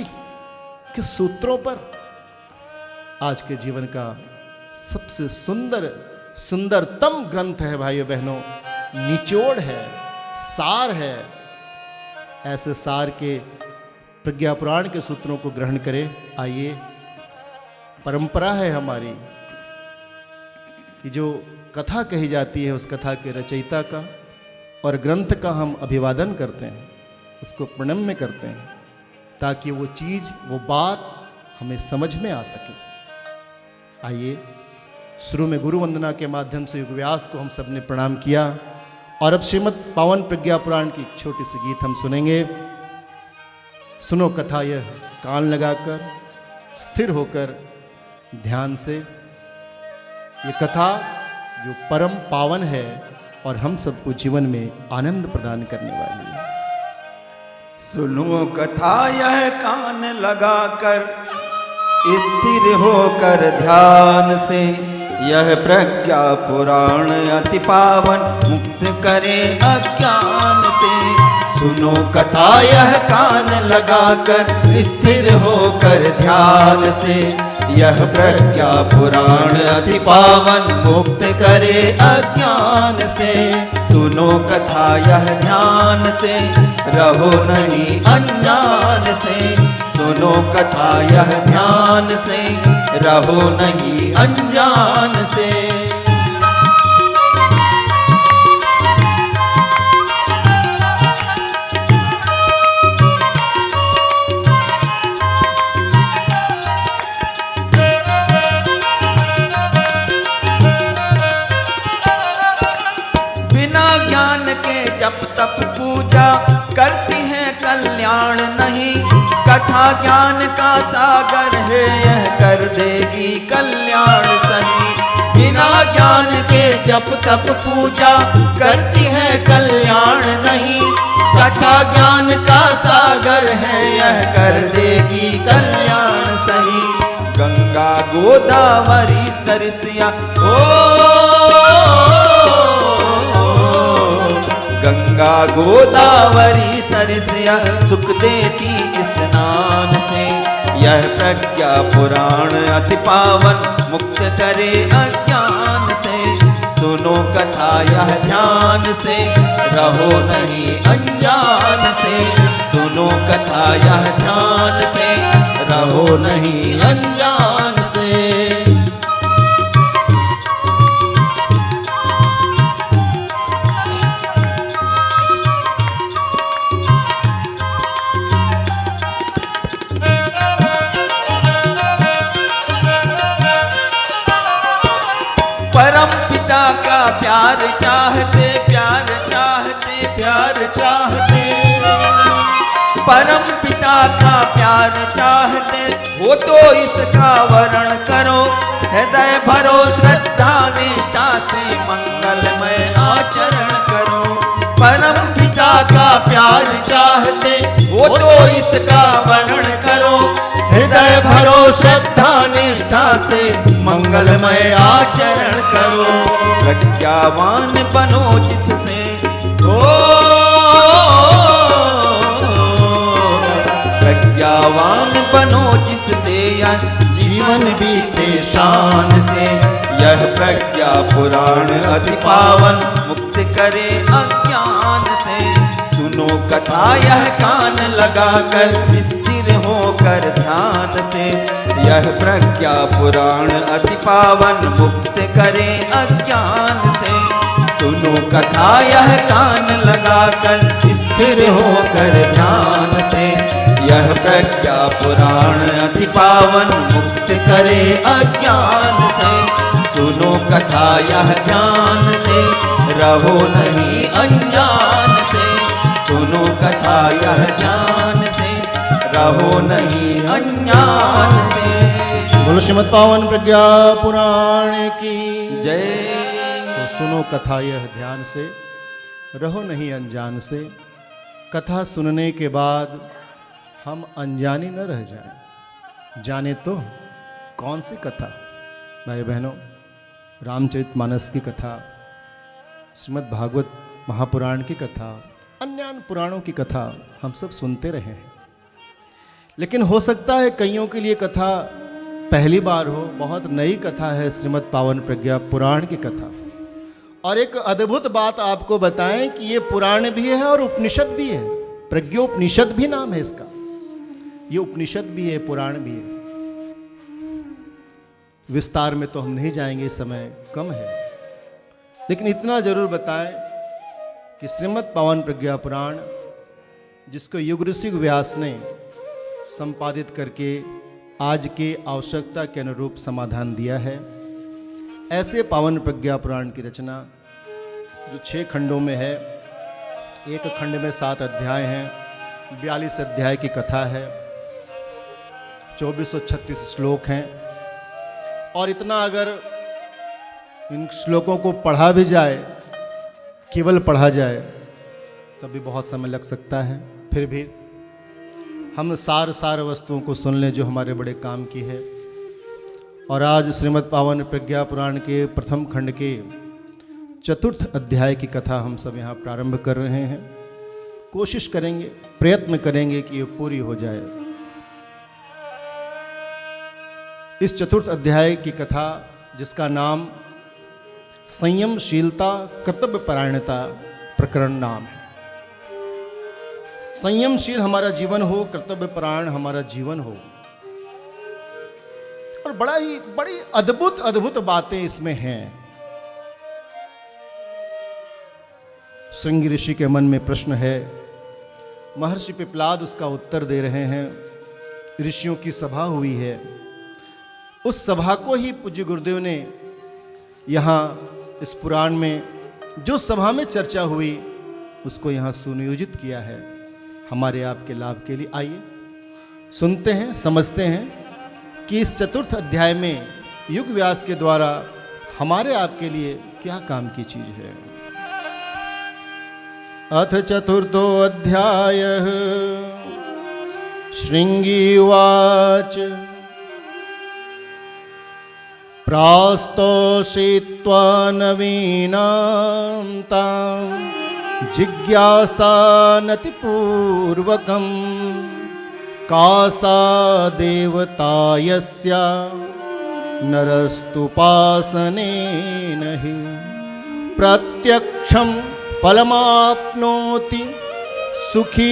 के सूत्रों पर। आज के जीवन का सबसे सुंदरतम ग्रंथ है भाइयों बहनों, निचोड़ है, सार है। ऐसे सार के प्रज्ञा पुराण के सूत्रों को ग्रहण करें। आइए, परंपरा है हमारी कि जो कथा कही जाती है उस कथा के रचयिता का और ग्रंथ का हम अभिवादन करते हैं, उसको प्रणम्य करते हैं, ताकि वो चीज़, वो बात हमें समझ में आ सके। आइए, शुरू में गुरु वंदना के माध्यम से युग व्यास को हम सब ने प्रणाम किया और अब श्रीमद् पावन प्रज्ञा पुराण की एक छोटी सी गीत हम सुनेंगे। सुनो कथा यह कान लगाकर, स्थिर होकर, ध्यान से। ये कथा जो परम पावन है और हम सबको जीवन में आनंद प्रदान करने वाली है। सुनो कथा यह कान लगाकर, स्थिर होकर ध्यान से। यह प्रज्ञा पुराण अति पावन, मुक्त करे अज्ञान से। सुनो कथा यह कान लगाकर, स्थिर होकर ध्यान से। यह प्रज्ञा पुराण अति पावन, मुक्त करे अज्ञान से। सुनो कथा यह ध्यान से, रहो नहीं अज्ञान से। सुनो कथा यह ध्यान से, रहो नहीं अनजान से। कथा ज्ञान का सागर है, यह कर देगी कल्याण सही। बिना ज्ञान के जप तप पूजा करती है कल्याण नहीं। कथा ज्ञान का सागर है, यह कर देगी कल्याण सही। गंगा गोदावरी सरसिया गंगा गोदावरी सरसिया सुख देती स्नान से। यह प्रज्ञा पुराण अति पावन मुक्त करे अज्ञान से। सुनो कथा यह ध्यान से, रहो नहीं अनजान से। सुनो कथा यह ध्यान से, रहो नहीं अनजान से। परम पिता का प्यार चाहते, प्यार चाहते, प्यार चाहते। परम पिता का प्यार चाहते हो तो इसका वर्ण करो। हृदय भरो श्रद्धा निष्ठा से, मंगलमय आचरण करो। परम पिता का प्यार चाहते हो तो इसका वर्ण करो। हृदय भरो श्रद्धा निष्ठा से, मंगलमय आचरण करो। प्रज्ञावान बनो जिससे प्रज्ञावान बनो जिससे यह जीवन बीते शान से। यह प्रज्ञा पुराण अति पावन मुक्त करे अज्ञान से। सुनो कथा यह कान लगाकर स्थिर होकर ध्यान से। यह प्रज्ञा पुराण अति पावन मुक्त करे अज्ञान से। सुनो कथा यह कान लगाकर स्थिर होकर ध्यान से। यह प्रज्ञा पुराण अति पावन मुक्त करे अज्ञान से। सुनो कथा यह ध्यान से, रहो नहीं अनजान से। सुनो कथा यह ध्यान से, रहो नहीं अनजान से। बोलो श्रीमद् पावन प्रज्ञा पुराण की जय। तो सुनो कथा यह ध्यान से, रहो नहीं अनजान से। कथा सुनने के बाद हम अनजानी न रह जाएं। जाने तो कौन सी कथा? भाई बहनों, रामचरितमानस की कथा, श्रीमद् भागवत महापुराण की कथा, अन्य पुराणों की कथा हम सब सुनते रहे हैं। लेकिन हो सकता है कईयों के लिए कथा पहली बार हो। बहुत नई कथा है श्रीमद् पावन प्रज्ञा पुराण की कथा। और एक अद्भुत बात आपको बताएं कि ये पुराण भी है और उपनिषद भी है। प्रज्ञोपनिषद भी नाम है इसका। ये उपनिषद भी है, पुराण भी है। विस्तार में तो हम नहीं जाएंगे, समय कम है। लेकिन इतना जरूर बताएं कि श्रीमद् पावन प्रज्ञा पुराण, जिसको युग ऋषि व्यास ने संपादित करके आज के आवश्यकता के अनुरूप समाधान दिया है, ऐसे पावन प्रज्ञा पुराण की रचना जो 6 खंडों में है। एक खंड में 7 अध्याय हैं, 42 अध्याय की कथा है, 2436 श्लोक हैं। और इतना अगर इन श्लोकों को पढ़ा भी जाए, केवल पढ़ा जाए, तब भी बहुत समय लग सकता है। फिर भी हम सार वस्तुओं को सुन लें जो हमारे बड़े काम की है। और आज श्रीमद् पावन प्रज्ञा पुराण के प्रथम खंड के 4th अध्याय की कथा हम सब यहाँ प्रारंभ कर रहे हैं। कोशिश करेंगे, प्रयत्न करेंगे कि ये पूरी हो जाए। इस 4th अध्याय की कथा, जिसका नाम संयमशीलता कर्तव्य परायणता प्रकरण नाम है। संयमशील हमारा जीवन हो, कर्तव्य परायण हमारा जीवन हो। और बड़ी अद्भुत बातें इसमें हैं। श्रृंगी ऋषि के मन में प्रश्न है, महर्षि पिपलाद उसका उत्तर दे रहे हैं। ऋषियों की सभा हुई है, उस सभा को ही पूज्य गुरुदेव ने यहाँ इस पुराण में जो सभा में चर्चा हुई उसको यहाँ सुनियोजित किया है हमारे आपके लाभ के लिए। आइए सुनते हैं, समझते हैं कि इस चतुर्थ अध्याय में युग व्यास के द्वारा हमारे आपके लिए क्या काम की चीज है। अथ चतुर्थो अध्याय श्रृंगी उवाच प्रास्तोषित्वा नवीनां तां जिज्ञासानतिपूर्वकं का सा देवता यस्या नरस्तुपासनेन हि प्रत्यक्षं फलमाप्नोति सुखी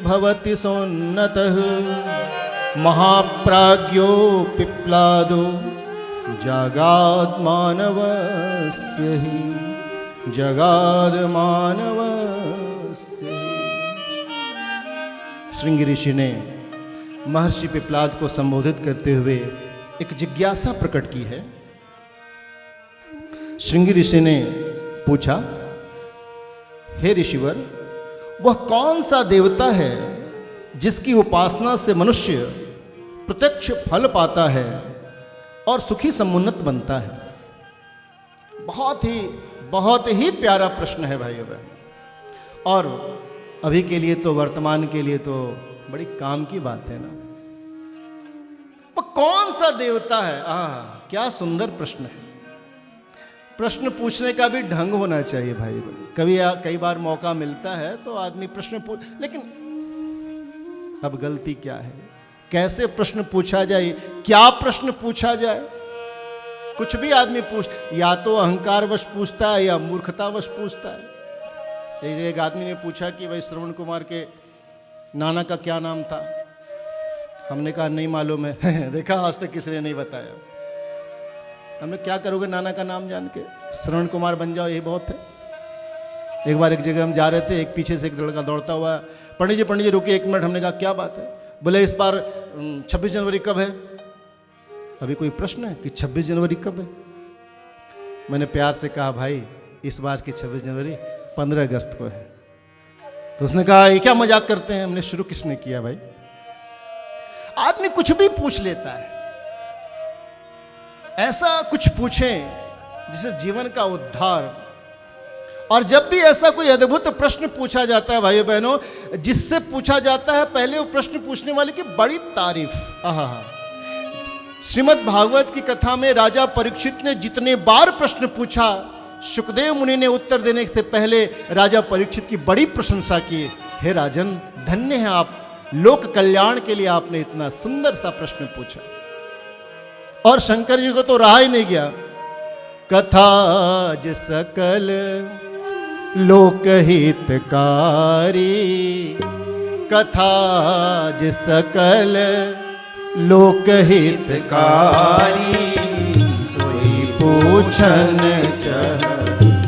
भवति सोन्नतः महाप्राज्ञो पिप्लादो जगाद्मानवस्य हि जगाद्मानवस्य हि। श्रृंगी ऋषि ने महर्षि पिप्लाद को संबोधित करते हुए एक जिज्ञासा प्रकट की है। श्रृंगी ऋषि ने पूछा, हे ऋषिवर, वह कौन सा देवता है जिसकी उपासना से मनुष्य प्रत्यक्ष फल पाता है और सुखी समुन्नत बनता है? बहुत ही प्यारा प्रश्न है भाइयों बहन, और अभी के लिए तो, वर्तमान के लिए तो बड़ी काम की बात है ना। वो कौन सा देवता है? क्या सुंदर प्रश्न है। प्रश्न पूछने का भी ढंग होना चाहिए भाई। कई बार मौका मिलता है तो आदमी प्रश्न पूछ, लेकिन अब गलती क्या है, कैसे प्रश्न पूछा जाए, क्या प्रश्न पूछा जाए? कुछ भी आदमी या तो अहंकारवश पूछता है या मूर्खतावश पूछता है। एक आदमी ने पूछा कि भाई श्रवण कुमार के नाना का क्या नाम था? हमने कहा नहीं मालूम है। देखा, आज तक किसी ने नहीं बताया। हमने क्या करोगे नाना का नाम जान के? श्रवण कुमार बन जाओ, यही बहुत है। एक बार एक जगह हम जा रहे थे, एक पीछे से एक लड़का दौड़ता हुआ, पंडित जी रुकिए 1 मिनट। हमने कहा क्या बात है? बोले इस बार 26 जनवरी कब है? अभी कोई प्रश्न है कि 26 जनवरी कब है? मैंने प्यार से कहा भाई इस बार की 26 जनवरी 15 अगस्त को है। तो उसने कहा ये क्या मजाक करते हैं? हमने शुरू किसने किया भाई? आदमी कुछ भी पूछ लेता है। ऐसा कुछ पूछें जिससे जीवन का उद्धार। और जब भी ऐसा कोई अद्भुत प्रश्न पूछा जाता है भाइयों बहनों, जिससे पूछा जाता है पहले वो प्रश्न पूछने वाले की बड़ी तारीफ। श्रीमद् भागवत की कथा में राजा परीक्षित ने जितने बार प्रश्न पूछा, शुकदेव मुनि ने उत्तर देने से पहले राजा परीक्षित की बड़ी प्रशंसा की। हे राजन, धन्य है आप, लोक कल्याण के लिए आपने इतना सुंदर सा प्रश्न पूछा। और शंकर जी को तो रहा ही नहीं गया। कथा ज सकल लोकहितकारी, कथा ज सकल लोकहितकारी, सोई पूछन चह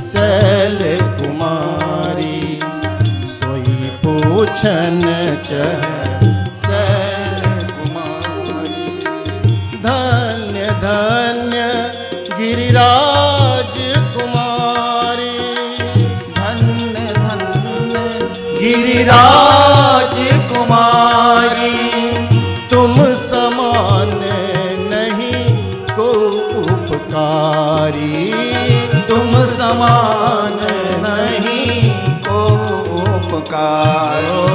शैल कुमारी, सोई पूछन चह शैल कुमारी। धन्य धन्य गिरिराज कुमारी, धन्य धन्य गिरिराज कुमारी, तुम समान नहीं को उपकारी, तुम समान नहीं को उपकारो।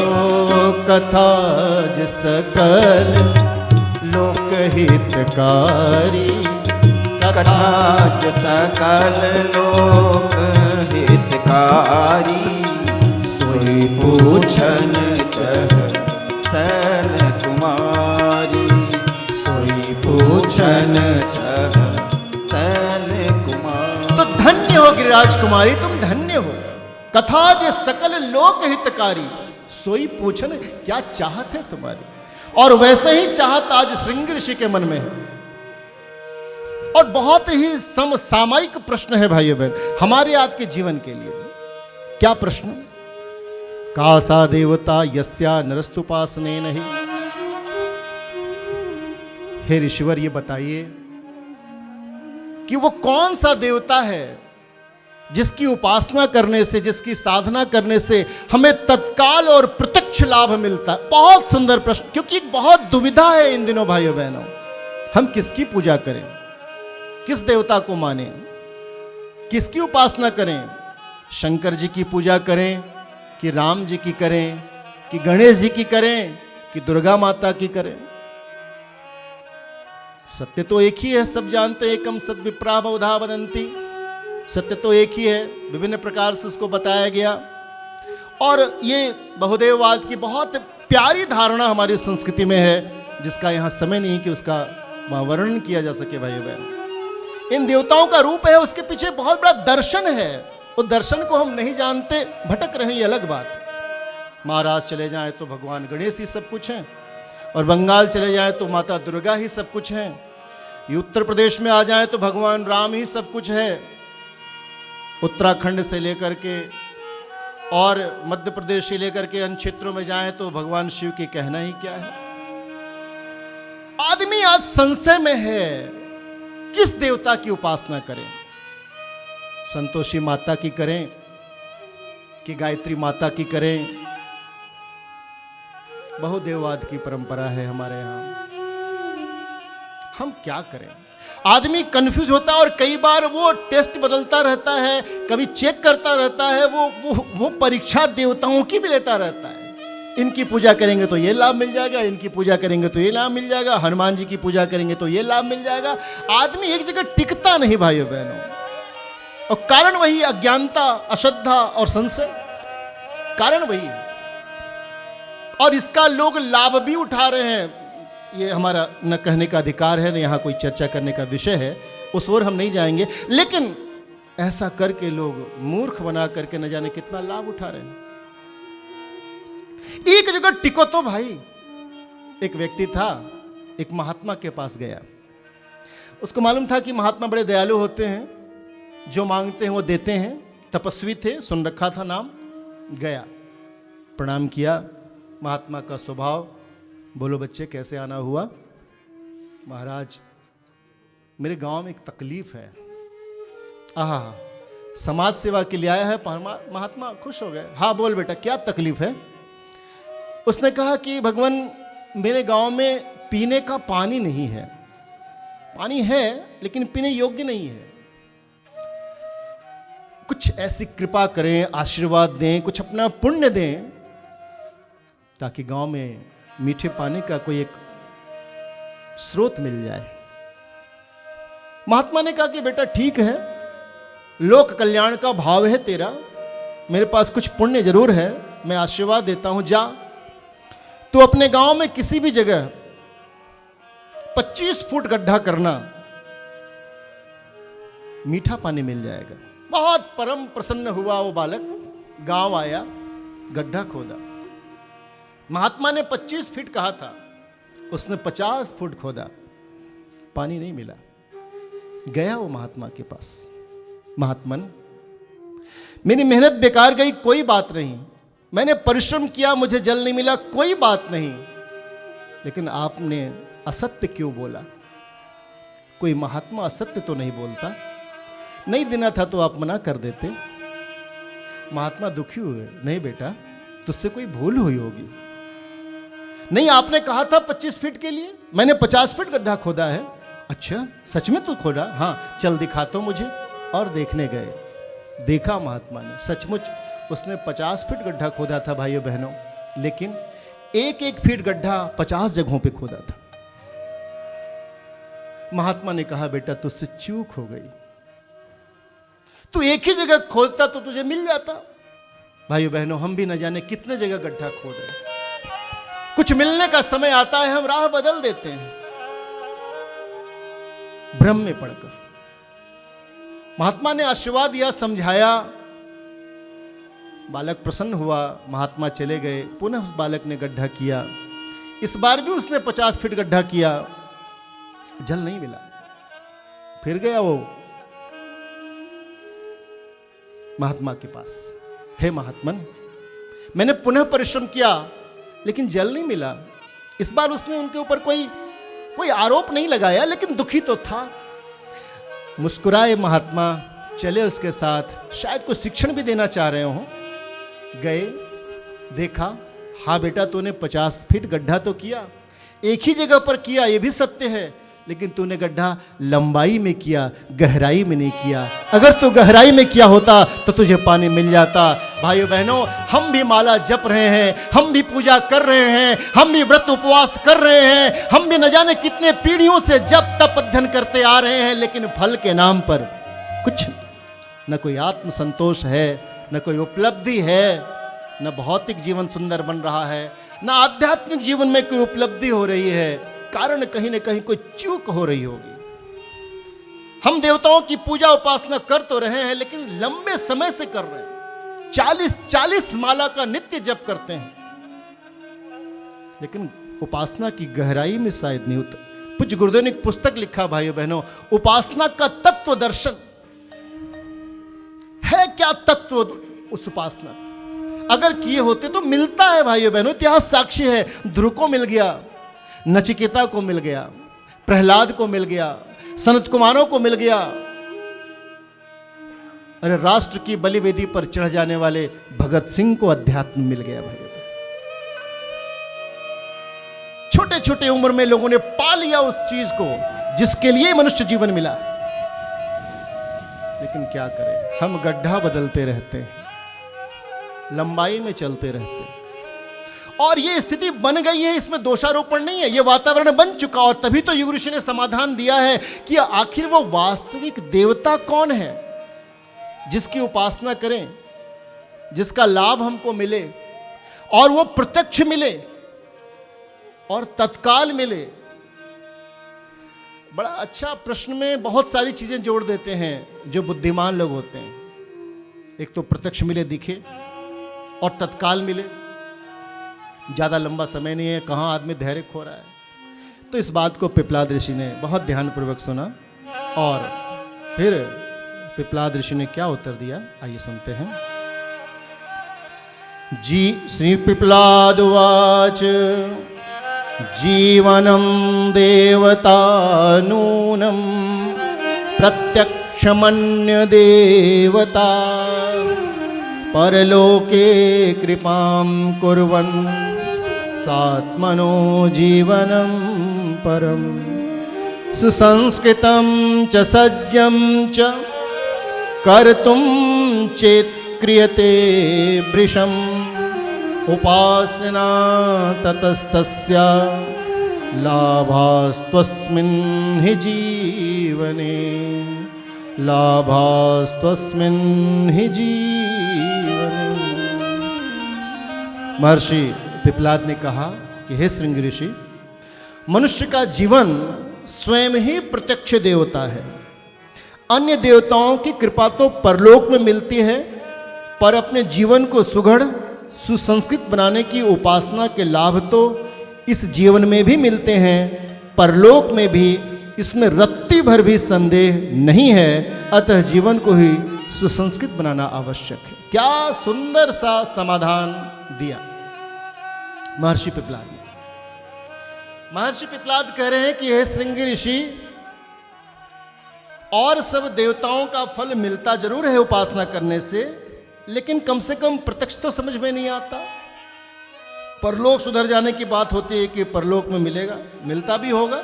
कथा ज सकल लोकहितकारी, कथा ज सकल लोक हितकारी, सोई पूछन चह शैल कुमारी, सोई पूछन चह शैल कुमारी। तो धन्य हो गिरिराज कुमारी, तुम धन्य हो। कथा जे सकल लोक हितकारी, सोई पूछन, क्या चाहत है तुम्हारी? और वैसे ही चाहत आज श्रृंगी ऋषि के मन में है। और बहुत ही समसामयिक प्रश्न है भाइयों बहन, हमारे आपके जीवन के लिए। क्या प्रश्न? का सा देवता यस्या नरस्तुपासने नहीं। हे ऋषिवर, ये बताइए कि वो कौन सा देवता है जिसकी उपासना करने से, जिसकी साधना करने से हमें तत्काल और प्रत्यक्ष तुच्छ लाभ मिलता है? बहुत सुंदर प्रश्न, क्योंकि एक बहुत दुविधा है इन दिनों भाइयों बहनों। हम किसकी पूजा करें, किस देवता को माने, किसकी उपासना करें? शंकर जी की पूजा करें कि राम जी की करें, कि गणेश जी की करें, कि दुर्गा माता की करें? सत्य तो एक ही है, सब जानते हैं। एकम सद विप्रा बहुधा वदन्ति। सत्य तो एक ही है, विभिन्न प्रकार से उसको बताया गया। और ये बहुदेववाद की बहुत प्यारी धारणा हमारी संस्कृति में है, जिसका यहाँ समय नहीं कि उसका वर्णन किया जा सके। भाइयों बहन, इन देवताओं का रूप है, उसके पीछे बहुत बड़ा दर्शन है। उस दर्शन को हम नहीं जानते, भटक रहे हैं, ये अलग बात है। महाराष्ट्र चले जाएं तो भगवान गणेश ही सब कुछ हैं, और बंगाल चले जाएं तो माता दुर्गा ही सब कुछ हैं। ये उत्तर प्रदेश में आ जाएं तो भगवान राम ही सब कुछ है। उत्तराखंड से लेकर के और मध्य प्रदेश से लेकर के अन्य क्षेत्रों में जाएं तो भगवान शिव की कहना ही क्या है। आदमी आज संशय में है, किस देवता की उपासना करें? संतोषी माता की करें कि गायत्री माता की करें? बहुदेववाद की परंपरा है हमारे यहाँ। हम क्या करें? आदमी कंफ्यूज होता है, और कई बार वो टेस्ट बदलता रहता है, कभी चेक करता रहता है, वो परीक्षा देवताओं की भी लेता रहता है। इनकी पूजा करेंगे तो ये लाभ मिल जाएगा, इनकी पूजा करेंगे तो ये लाभ मिल जाएगा, हनुमान जी की पूजा करेंगे तो ये लाभ मिल जाएगा। आदमी एक जगह टिकता नहीं भाइयों बहनों, और कारण वही अज्ञानता, अश्रद्धा और संशय। कारण वही है, और इसका लोग लाभ भी उठा रहे हैं। ये हमारा न कहने का अधिकार है, न यहाँ कोई चर्चा करने का विषय है, उस ओर हम नहीं जाएंगे। लेकिन ऐसा करके लोग मूर्ख बना करके न जाने कितना लाभ उठा रहे हैं। एक जगह टिको तो भाई। एक व्यक्ति था, एक महात्मा के पास गया। उसको मालूम था कि महात्मा बड़े दयालु होते हैं, जो मांगते हैं वो देते हैं। तपस्वी थे, सुन रखा था नाम। गया, प्रणाम किया। महात्मा का स्वभाव, बोलो बच्चे कैसे आना हुआ? महाराज, मेरे गांव में एक तकलीफ है। आहा, समाज सेवा के लिए आया है। महात्मा खुश हो गए। हाँ बोल बेटा, क्या तकलीफ है? उसने कहा कि भगवान, मेरे गांव में पीने का पानी नहीं है। पानी है लेकिन पीने योग्य नहीं है। कुछ ऐसी कृपा करें, आशीर्वाद दें, कुछ अपना पुण्य दें, ताकि गांव में मीठे पानी का कोई एक स्रोत मिल जाए। महात्मा ने कहा कि बेटा ठीक है, लोक कल्याण का भाव है तेरा, मेरे पास कुछ पुण्य जरूर है, मैं आशीर्वाद देता हूं। जा, तो अपने गांव में किसी भी जगह 25 फुट गड्ढा करना, मीठा पानी मिल जाएगा। बहुत परम प्रसन्न हुआ वो बालक। गांव आया, गड्ढा खोदा। महात्मा ने 25 फीट कहा था, उसने 50 फुट खोदा, पानी नहीं मिला। गया वो महात्मा के पास। महात्मन, मेरी मेहनत बेकार गई, कोई बात नहीं। मैंने परिश्रम किया, मुझे जल नहीं मिला, कोई बात नहीं। लेकिन आपने असत्य क्यों बोला? कोई महात्मा असत्य तो नहीं बोलता। नहीं देना था तो आप मना कर देते। महात्मा दुखी हुए। नहीं बेटा, तुझसे कोई भूल हुई होगी। नहीं, आपने कहा था 25 फीट के लिए, मैंने 50 फीट गड्ढा खोदा है। अच्छा, सच में तू खोदा? हाँ, चल दिखा तो मुझे। और देखने गए। देखा महात्मा ने, सचमुच उसने 50 फीट गड्ढा खोदा था भाइयों बहनों, लेकिन एक एक फीट गड्ढा 50 जगहों पे खोदा था। महात्मा ने कहा, बेटा तुझसे चूक हो गई, तू एक ही जगह खोदता तो तुझे मिल जाता। भाइयों बहनों, हम भी न जाने कितने जगह गड्ढा खोद रहे। कुछ मिलने का समय आता है, हम राह बदल देते हैं भ्रम में पड़कर। महात्मा ने आशीर्वाद दिया, समझाया, बालक प्रसन्न हुआ। महात्मा चले गए। पुनः उस बालक ने गड्ढा किया। इस बार भी उसने 50 फीट गड्ढा किया, जल नहीं मिला। फिर गया वो महात्मा के पास। हे महात्मन, मैंने पुनः परिश्रम किया लेकिन जल नहीं मिला। इस बार उसने उनके ऊपर कोई आरोप नहीं लगाया, लेकिन दुखी तो था। मुस्कुराए महात्मा, चले उसके साथ, शायद कोई शिक्षण भी देना चाह रहे हो। गए, देखा, हाँ बेटा, तूने 50 फीट गड्ढा तो किया, एक ही जगह पर किया, ये भी सत्य है, लेकिन तूने गड्ढा लंबाई में किया, गहराई में नहीं किया। अगर तू गहराई में किया होता तो तुझे पानी मिल जाता। भाइयों बहनों, हम भी माला जप रहे हैं, हम भी पूजा कर रहे हैं, हम भी व्रत उपवास कर रहे हैं, हम भी न जाने कितने पीढ़ियों से जप तप अध्ययन करते आ रहे हैं, लेकिन फल के नाम पर कुछ न कोई आत्म संतोष है, न कोई उपलब्धि है, न भौतिक जीवन सुंदर बन रहा है, न आध्यात्मिक जीवन में कोई उपलब्धि हो रही है। कारण कहीं न कहीं कोई चूक हो रही होगी। हम देवताओं की पूजा उपासना कर तो रहे हैं, लेकिन लंबे समय से कर रहे हैं, 40 माला का नित्य जप करते हैं, लेकिन उपासना की गहराई में शायद नहीं उतर। पूज्य गुरुदेव ने एक पुस्तक लिखा, भाइयों बहनों, उपासना का तत्व दर्शन। है क्या तत्व उस उपासना? अगर किए होते तो मिलता है भाइयों बहनों, इतिहास साक्षी है। ध्रुव को मिल गया, नचिकेता को मिल गया, प्रहलाद को मिल गया, सनत कुमारों को मिल गया। अरे राष्ट्र की बलिवेदी पर चढ़ जाने वाले भगत सिंह को अध्यात्म मिल गया भाई। छोटे छोटे उम्र में लोगों ने पा लिया उस चीज को जिसके लिए मनुष्य जीवन मिला। लेकिन क्या करें, हम गड्ढा बदलते रहते हैं, लंबाई में चलते रहते हैं, और ये स्थिति बन गई है। इसमें दोषारोपण नहीं है, ये वातावरण बन चुका। और तभी तो युग ऋषि ने समाधान दिया है कि आखिर वो वास्तविक देवता कौन है जिसकी उपासना करें, जिसका लाभ हमको मिले, और वो प्रत्यक्ष मिले और तत्काल मिले। बड़ा अच्छा प्रश्न में बहुत सारी चीजें जोड़ देते हैं जो बुद्धिमान लोग होते हैं। एक तो प्रत्यक्ष मिले, दिखे, और तत्काल मिले। ज्यादा लंबा समय नहीं है, कहां आदमी धैर्य खो रहा है। तो इस बात को पिपलाद ऋषि ने बहुत ध्यानपूर्वक सुना, और फिर पिपलाद ऋषि ने क्या उत्तर दिया, आइए सुनते हैं। जी श्री पिपलाद उवाच जीवनं देवतानूनं प्रत्यक्षमन्य देवता परलोके कृपां कुर्वन् सात्मनो जीवनं परम सुसंस्कृतं च सज्जं च कर्तुं चेत् क्रियते वृषम् उपासना ततस्तस्य लाभास्त्वस्मिन् हि जीवने लाभास्त्वस्मिन् हि जीवने। महर्षि पिपलाद ने कहा कि हे श्रृंग ऋषि, मनुष्य का जीवन स्वयं ही प्रत्यक्ष देवता है। अन्य देवताओं की कृपा तो परलोक में मिलती है, पर अपने जीवन को सुघड़ सुसंस्कृत बनाने की उपासना के लाभ तो इस जीवन में भी मिलते हैं, परलोक में भी। इसमें रत्ती भर भी संदेह नहीं है। अतः जीवन को ही सुसंस्कृत बनाना आवश्यक है। क्या सुंदर सा समाधान दिया महर्षि पिपलाद ने। महर्षि पिपलाद कह रहे हैं कि हे श्रृंगी ऋषि, और सब देवताओं का फल मिलता जरूर है उपासना करने से, लेकिन कम से कम प्रत्यक्ष तो समझ में नहीं आता। परलोक सुधर जाने की बात होती है कि परलोक में मिलेगा, मिलता भी होगा,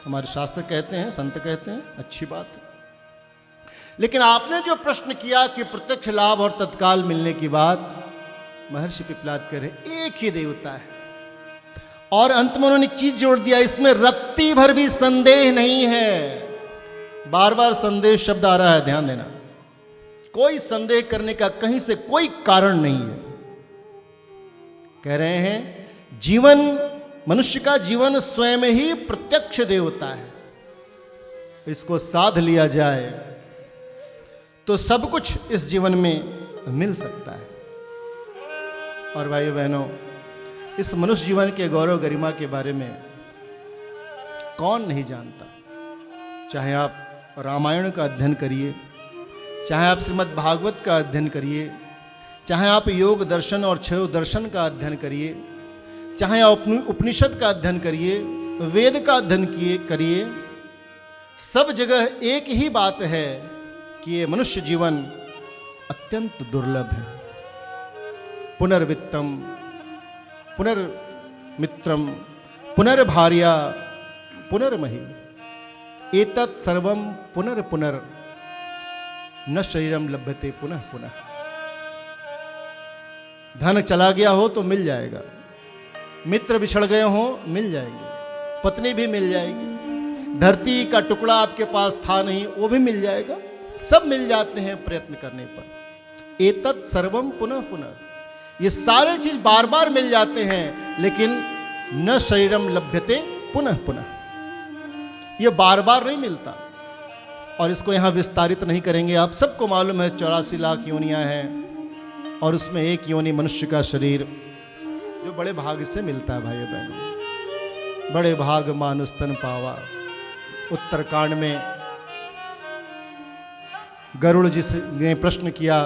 हमारे शास्त्र कहते हैं, संत कहते हैं, अच्छी बात है। लेकिन आपने जो प्रश्न किया कि प्रत्यक्ष लाभ और तत्काल मिलने की बात, महर्षि पिपलाद कह रहे एक ही देवता है। और अंत में उन्होंने एक चीज जोड़ दिया, इसमें रत्ती भर भी संदेह नहीं है। बार बार संदेह शब्द आ रहा है, ध्यान देना। कोई संदेह करने का कहीं से कोई कारण नहीं है। कह रहे हैं जीवन, मनुष्य का जीवन स्वयं ही प्रत्यक्ष देवता है। इसको साध लिया जाए तो सब कुछ इस जीवन में मिल सकता है। और भाइयों बहनों, इस मनुष्य जीवन के गौरव गरिमा के बारे में कौन नहीं जानता। चाहे आप रामायण का अध्ययन करिए, चाहे आप श्रीमद् भागवत का अध्ययन करिए, चाहे आप योग दर्शन और क्षय दर्शन का अध्ययन करिए, चाहे आप उपनिषद का अध्ययन करिए, वेद का अध्ययन करिए, सब जगह एक ही बात है कि ये मनुष्य जीवन अत्यंत दुर्लभ है। पुनर्वित्तम पुनर्मित्रम पुनर्भार्या पुनर्मही एतत् सर्वम पुनर्पुनर न शरीरम लभ्यते पुनः पुनः। धन चला गया हो तो मिल जाएगा, मित्र बिछड़ गए हो मिल जाएंगे, पत्नी भी मिल जाएगी, धरती का टुकड़ा आपके पास था नहीं वो भी मिल जाएगा, सब मिल जाते हैं प्रयत्न करने पर। एतत् सर्वम पुनः पुनः, ये सारे चीज बार बार मिल जाते हैं, लेकिन न शरीरम लभ्यते पुनः पुनः, ये बार बार नहीं मिलता। और इसको यहाँ विस्तारित नहीं करेंगे, आप सबको मालूम है 84 लाख योनियां हैं और उसमें एक योनि मनुष्य का शरीर जो बड़े भाग से मिलता है भाइयों बहनों। बड़े भाग मानुष तन पावा, उत्तरकांड में गरुड़ जी ने प्रश्न किया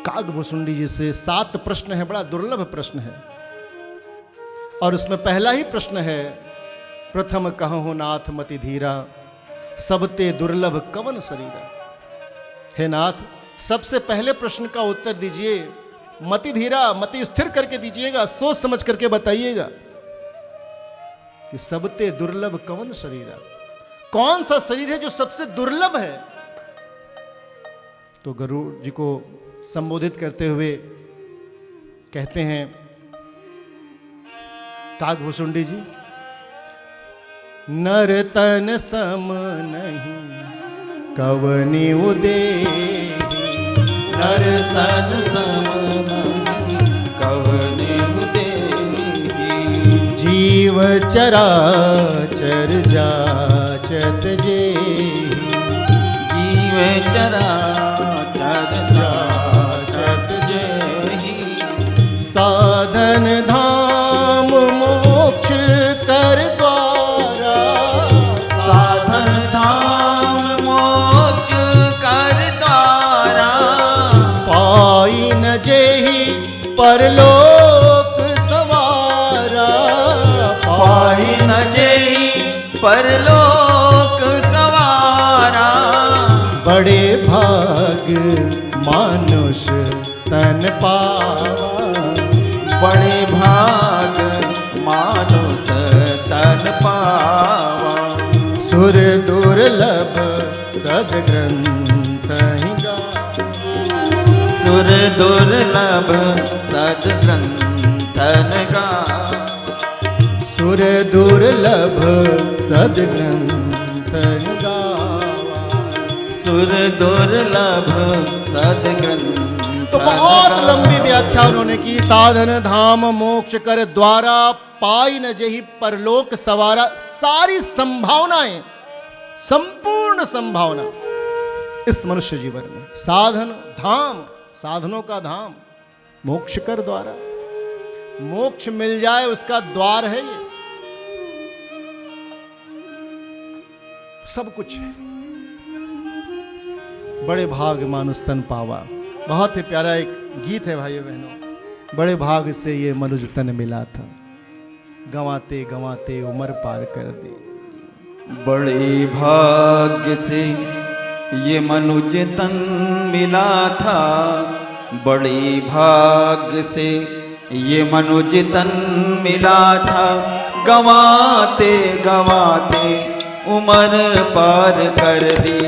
कागभुसुंडी जी से। 7 प्रश्न है, बड़ा दुर्लभ प्रश्न है। और उसमें पहला ही प्रश्न है, प्रथम कहूँ नाथ मति धीरा, सबते दुर्लभ कवन शरीरा। हे नाथ, सबसे पहले प्रश्न का उत्तर दीजिए, मति धीरा, मति स्थिर करके दीजिएगा, सोच समझ करके बताइएगा कि सबते दुर्लभ कवन शरीरा, कौन सा शरीर है जो सबसे दुर्लभ है। तो गरुड़ जी को संबोधित करते हुए कहते हैं कागभुसुंडी जी, नर तन सम नहीं कवनि उदेहि, नर तन सम नहीं कवनि उदेहि, जीव चराचर जाचत जेहि, जीव चराचर जाचत जेहि, साधन धाम मोक्ष कर द्वारा, साधन धाम मोक्ष कर द्वारा, पाई न जेहि परलोक सवारा, पाहि न जेहि परलोक सवारा, बड़े भाग मानुष तन पावा, बड़े भाग मानुष तन पावा, सुर दुर्लभ सदग्रंथ ही गा, सुर दुर्लभ सदग्रंथन गा, सुर दुर्लभ सदग्रंथ ही गावा। सुर दुर्लभ सदग्रंथ। तो बहुत लंबी व्याख्या उन्होंने की। साधन धाम मोक्ष कर द्वारा, पाई न जेहि परलोक सवारा। सारी संभावनाएं, संपूर्ण संभावना इस मनुष्य जीवन में, साधन धाम, साधनों का धाम, मोक्ष कर द्वारा, मोक्ष मिल जाए उसका द्वार है ये, सब कुछ है। बड़े भाग मानुष तन पावा, बहुत ही प्यारा एक गीत है भाइयों बहनों। बड़े भाग से ये मनुज तन मिला था, गंवाते गंवाते उम्र पार कर दी। बड़े भाग्य से ये मनुज तन मिला था, बड़े भाग्य से ये मनुज तन मिला था, गंवाते गंवाते उम्र पार कर दी।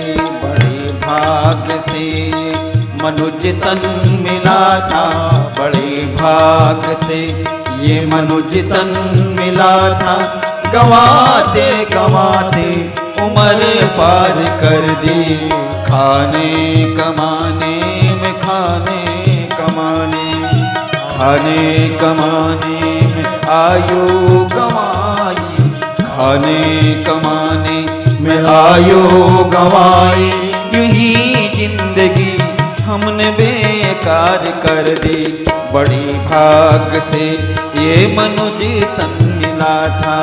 बड़े भाग्य से मनुज तन मिला था, बड़े भाग्य से ये मनुज तन मिला था, गंवाते गंवाते उम्र पार कर दी। खाने कमाने में, खाने कमाने, खाने कमाने में आयु गंवाई, खाने कमाने में आयु गंवाई, यूं ही जिंदगी हमने बेकार कर दी। बड़ी भाग से ये मनुज तन मिला था।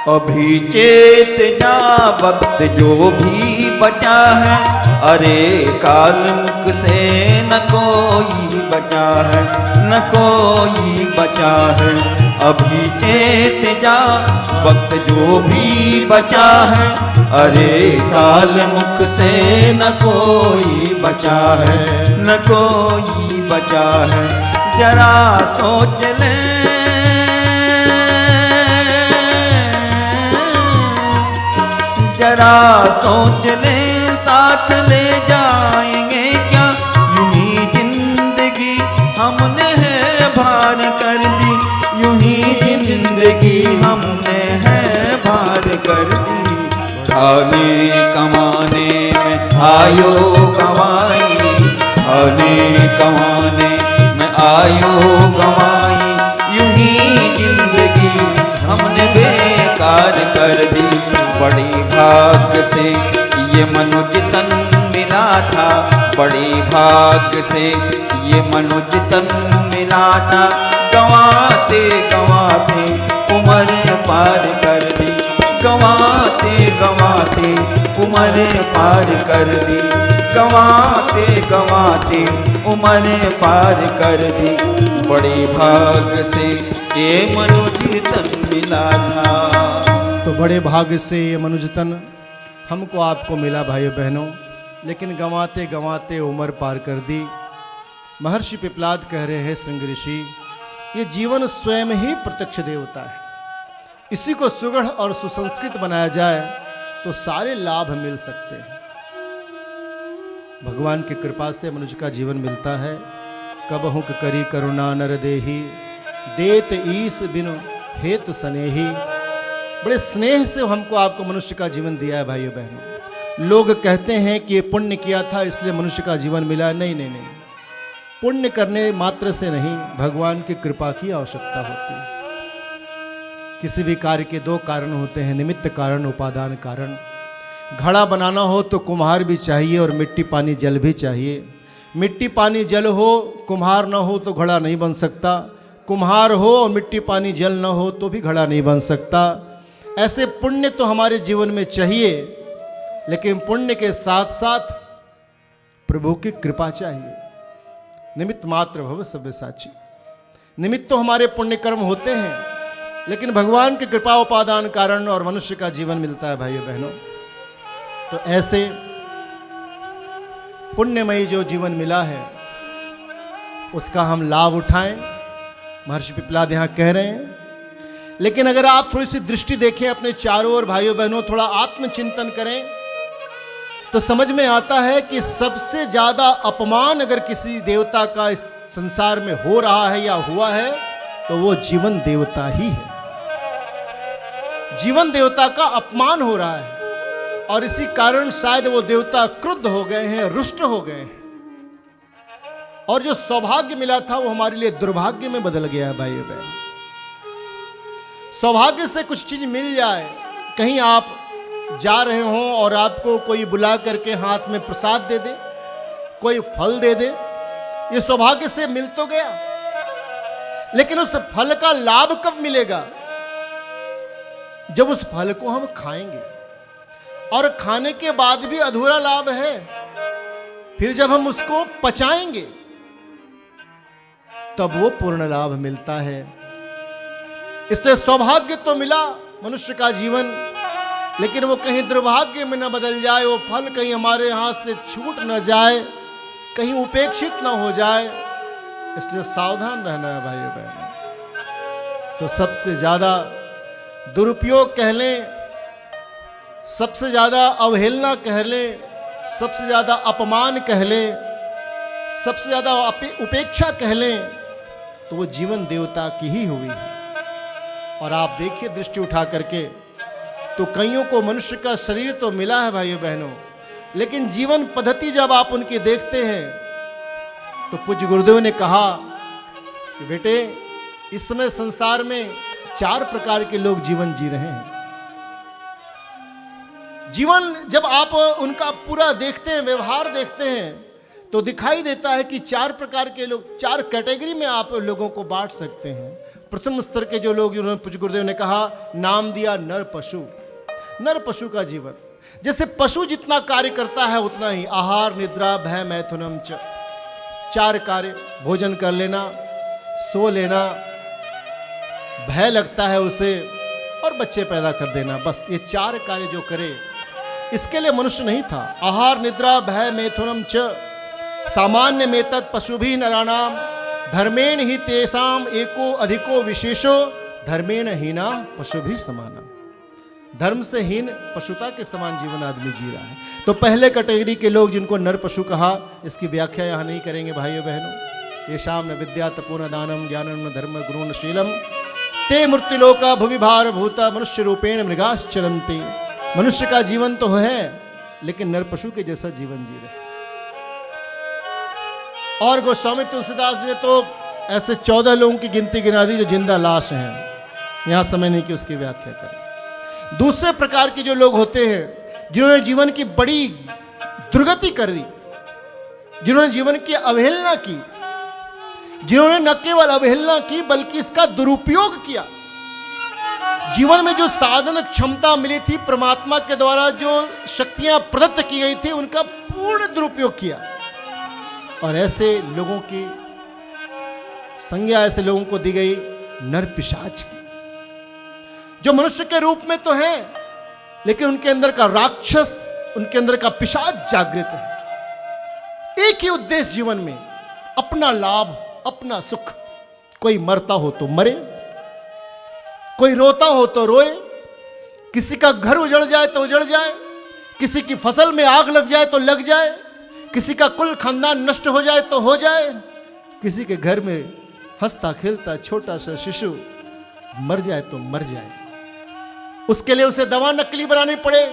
अभी चेत जा वक्त जो भी बचा है, अरे काल मुख से न कोई बचा है, न कोई बचा है। अभी चेत जा वक्त जो भी बचा है, अरे काल मुख से न कोई बचा है, न कोई बचा है। जरा सोच ले, जरा सोच ले, साथ ले जाएंगे क्या यूं ही जिंदगी हमने है भार कर दी, यूं ही जिंदगी हमने है भार कर दी। खाने कमाने में आयो गवाई, खाने कमाने में आयो गवाई, यूं ही जिंदगी हमने बेकार कर दी। बड़ी भाग्य से ये मनुज तन मिला था, बड़ी भाग्य से ये मनुज तन मिला था। गंवाते गंवाते उम्र पार कर दी, गंवाते गंवाते उम्र पार कर दी, गंवाते गंवाते उम्र पार कर दी। बड़ी भाग्य से ये मनुज तन मिला था। तो बड़े भाग्य से ये मनुजतन हमको आपको मिला भाइयों बहनों, लेकिन गंवाते गंवाते उम्र पार कर दी। महर्षि पिपलाद कह रहे हैं श्रृंग ऋषि, ये जीवन स्वयं ही प्रत्यक्ष देवता है। इसी को सुगढ़ और सुसंस्कृत बनाया जाए तो सारे लाभ मिल सकते हैं। भगवान की कृपा से मनुष्य का जीवन मिलता है। कबहु करी करुणा नर देही, देत ईस बिनु हेतु स्नेही। बड़े स्नेह से हमको आपको मनुष्य का जीवन दिया है भाइयों बहनों। लोग कहते हैं कि ये पुण्य किया था इसलिए मनुष्य का जीवन मिला। नहीं नहीं नहीं, पुण्य करने मात्र से नहीं, भगवान की कृपा की आवश्यकता होती है। किसी भी कार्य के दो कारण होते हैं, निमित्त कारण, उपादान कारण। घड़ा बनाना हो तो कुम्हार भी चाहिए और मिट्टी पानी जल भी चाहिए। मिट्टी पानी जल हो, कुम्हार ना हो तो घड़ा नहीं बन सकता। कुम्हार हो और मिट्टी पानी जल ना हो तो भी घड़ा नहीं बन सकता। ऐसे पुण्य तो हमारे जीवन में चाहिए, लेकिन पुण्य के साथ साथ प्रभु की कृपा चाहिए। निमित्त मात्र भव सव्यसाची। निमित्त तो हमारे पुण्य कर्म होते हैं, लेकिन भगवान की कृपा उपादान कारण और मनुष्य का जीवन मिलता है भाइयों बहनों। तो ऐसे पुण्यमयी जो जीवन मिला है उसका हम लाभ उठाएं, महर्षि पिपलाद यहां कह रहे हैं। लेकिन अगर आप थोड़ी सी दृष्टि देखें अपने चारों ओर भाइयों बहनों, थोड़ा आत्मचिंतन करें तो समझ में आता है कि सबसे ज्यादा अपमान अगर किसी देवता का इस संसार में हो रहा है या हुआ है तो वो जीवन देवता ही है। जीवन देवता का अपमान हो रहा है और इसी कारण शायद वो देवता क्रुद्ध हो गए हैं, रुष्ट हो गए हैं, और जो सौभाग्य मिला था वो हमारे लिए दुर्भाग्य में बदल गया है भाइयों बहन। सौभाग्य से कुछ चीज मिल जाए, कहीं आप जा रहे हो और आपको कोई बुला करके हाथ में प्रसाद दे दे, कोई फल दे दे, ये सौभाग्य से मिल तो गया, लेकिन उस फल का लाभ कब मिलेगा? जब उस फल को हम खाएंगे, और खाने के बाद भी अधूरा लाभ है। फिर जब हम उसको पचाएंगे तब वो पूर्ण लाभ मिलता है। इसलिए सौभाग्य तो मिला मनुष्य का जीवन, लेकिन वो कहीं दुर्भाग्य में न बदल जाए, वो फल कहीं हमारे हाथ से छूट न जाए, कहीं उपेक्षित न हो जाए। इसलिए सावधान रहना है भाइयों बहनों। तो सबसे ज्यादा दुरुपयोग कह लें, सबसे ज्यादा अवहेलना कह लें, सबसे ज्यादा अपमान कह लें, सबसे ज्यादा उपेक्षा कह लें, तो वो जीवन देवता की ही हुई है। और आप देखिए दृष्टि उठा करके तो कईयों को मनुष्य का शरीर तो मिला है भाइयों बहनों, लेकिन जीवन पद्धति जब आप उनकी देखते हैं तो पूज्य गुरुदेव ने कहा कि बेटे इस समय संसार में 4 प्रकार के लोग जीवन जी रहे हैं। जीवन जब आप उनका पूरा देखते हैं, व्यवहार देखते हैं, तो दिखाई देता है कि 4 प्रकार के लोग, 4 कैटेगरी में आप लोगों को बांट सकते हैं। प्रथम स्तर के जो लोग, जिन्होंने पूज्य गुरुदेव ने कहा, नाम दिया नर पशु। नर पशु का जीवन, जैसे पशु जितना कार्य करता है उतना ही आहार निद्रा भय मैथुनम च, 4 कार्य, भोजन कर लेना, सो लेना, भय लगता है उसे, और बच्चे पैदा कर देना, बस ये 4 कार्य जो करे, इसके लिए मनुष्य नहीं था। आहार निद्रा भय मैथुनम च सामान्य में तत् पशुभि नराणाम धर्मेण ही तेषाम एको अधिको विशेषो धर्मेण हीना पशुभि समाना। धर्म से हीन पशुता के समान जीवन आदमी जी रहा है। तो पहले कैटेगरी के लोग जिनको नर पशु कहा, इसकी व्याख्या यहाँ नहीं करेंगे भाइयों बहनों। ये शाम न विद्या तपो न दानम ज्ञानम न धर्म गुरु न शीलम ते मृत्युलोका भुविभार भूता मनुष्य रूपेण मृगास चरन्ते। मनुष्य का जीवन तो है, लेकिन नर पशु के जैसा जीवन जी रहे। और गोस्वामी तुलसीदास जी ने तो ऐसे 14 लोगों की गिनती गिना दी जो जिंदा लाश हैं। यहां समय नहीं कि उसकी व्याख्या करें। दूसरे प्रकार के जो लोग होते हैं, जिन्होंने जीवन की बड़ी दुर्गति कर दी, जिन्होंने जीवन की अवहेलना की, जिन्होंने न केवल अवहेलना की बल्कि इसका दुरुपयोग किया। जीवन में जो साधन क्षमता मिली थी, परमात्मा के द्वारा जो शक्तियां प्रदत्त की गई थी, उनका पूर्ण दुरुपयोग किया। और ऐसे लोगों की संज्ञा ऐसे लोगों को दी गई नर पिशाच की, जो मनुष्य के रूप में तो है, लेकिन उनके अंदर का राक्षस, उनके अंदर का पिशाच जागृत है। एक ही उद्देश्य जीवन में, अपना लाभ, अपना सुख। कोई मरता हो तो मरे, कोई रोता हो तो रोए, किसी का घर उजड़ जाए तो उजड़ जाए, किसी की फसल में आग लग जाए तो लग जाए, किसी का कुल खानदान नष्ट हो जाए तो हो जाए, किसी के घर में हंसता खेलता छोटा सा शिशु मर जाए तो मर जाए। उसके लिए उसे दवा नकली बनानी पड़े,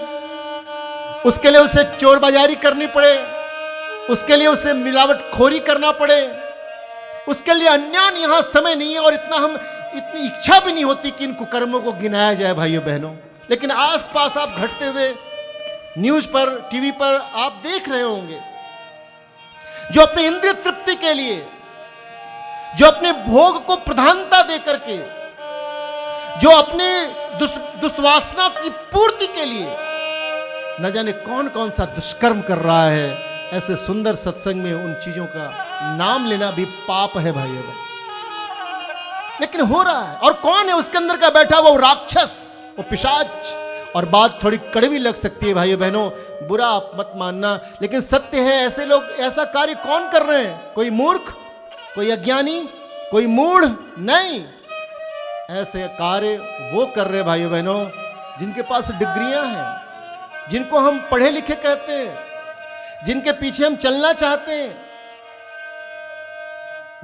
उसके लिए उसे चोर बाजारी करनी पड़े, उसके लिए उसे मिलावट खोरी करना पड़े, उसके लिए अन्यान यहां समय नहीं है। और इतनी इच्छा भी नहीं होती कि इन कुकर्मों को गिनाया जाए भाइयों बहनों। लेकिन आसपास आप घटते हुए न्यूज पर, टीवी पर आप देख रहे होंगे, जो अपने इंद्रिय तृप्ति के लिए, जो अपने भोग को प्रधानता दे करके, जो अपने दुष्वासना की पूर्ति के लिए न जाने कौन कौन सा दुष्कर्म कर रहा है। ऐसे सुंदर सत्संग में उन चीजों का नाम लेना भी पाप है भाइयों बहन, लेकिन हो रहा है। और कौन है उसके अंदर का बैठा वो राक्षस, वो पिशाच। और बात थोड़ी कड़वी लग सकती है भाइयों बहनों, बुरा आप मत मानना, लेकिन सत्य है। ऐसे लोग ऐसा कार्य कौन कर रहे हैं? कोई मूर्ख, कोई अज्ञानी, कोई मूढ़ नहीं। ऐसे कार्य वो कर रहे हैं भाइयों बहनों जिनके पास डिग्रियां हैं, जिनको हम पढ़े लिखे कहते हैं, जिनके पीछे हम चलना चाहते हैं।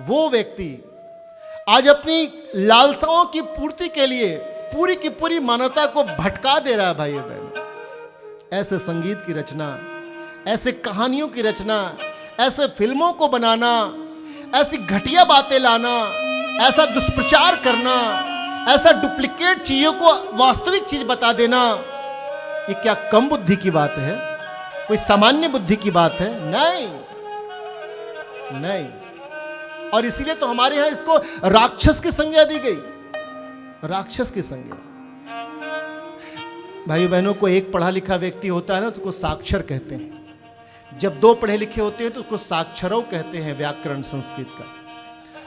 वो व्यक्ति आज अपनी लालसाओं की पूर्ति के लिए पूरी की पूरी मानवता को भटका दे रहा है भाइयों बहनों। ऐसे संगीत की रचना, ऐसे कहानियों की रचना, ऐसे फिल्मों को बनाना, ऐसी घटिया बातें लाना, ऐसा दुष्प्रचार करना, ऐसा डुप्लीकेट चीजों को वास्तविक चीज बता देना, ये क्या कम बुद्धि की बात है? कोई सामान्य बुद्धि की बात है? नहीं नहीं। और इसीलिए तो हमारे यहां इसको राक्षस की संज्ञा दी गई, राक्षस की संज्ञा। भाई बहनों को एक पढ़ा लिखा व्यक्ति होता है ना तो उसको साक्षर कहते हैं। जब 2 पढ़े लिखे होते हैं तो उसको साक्षरव कहते हैं, व्याकरण संस्कृत का।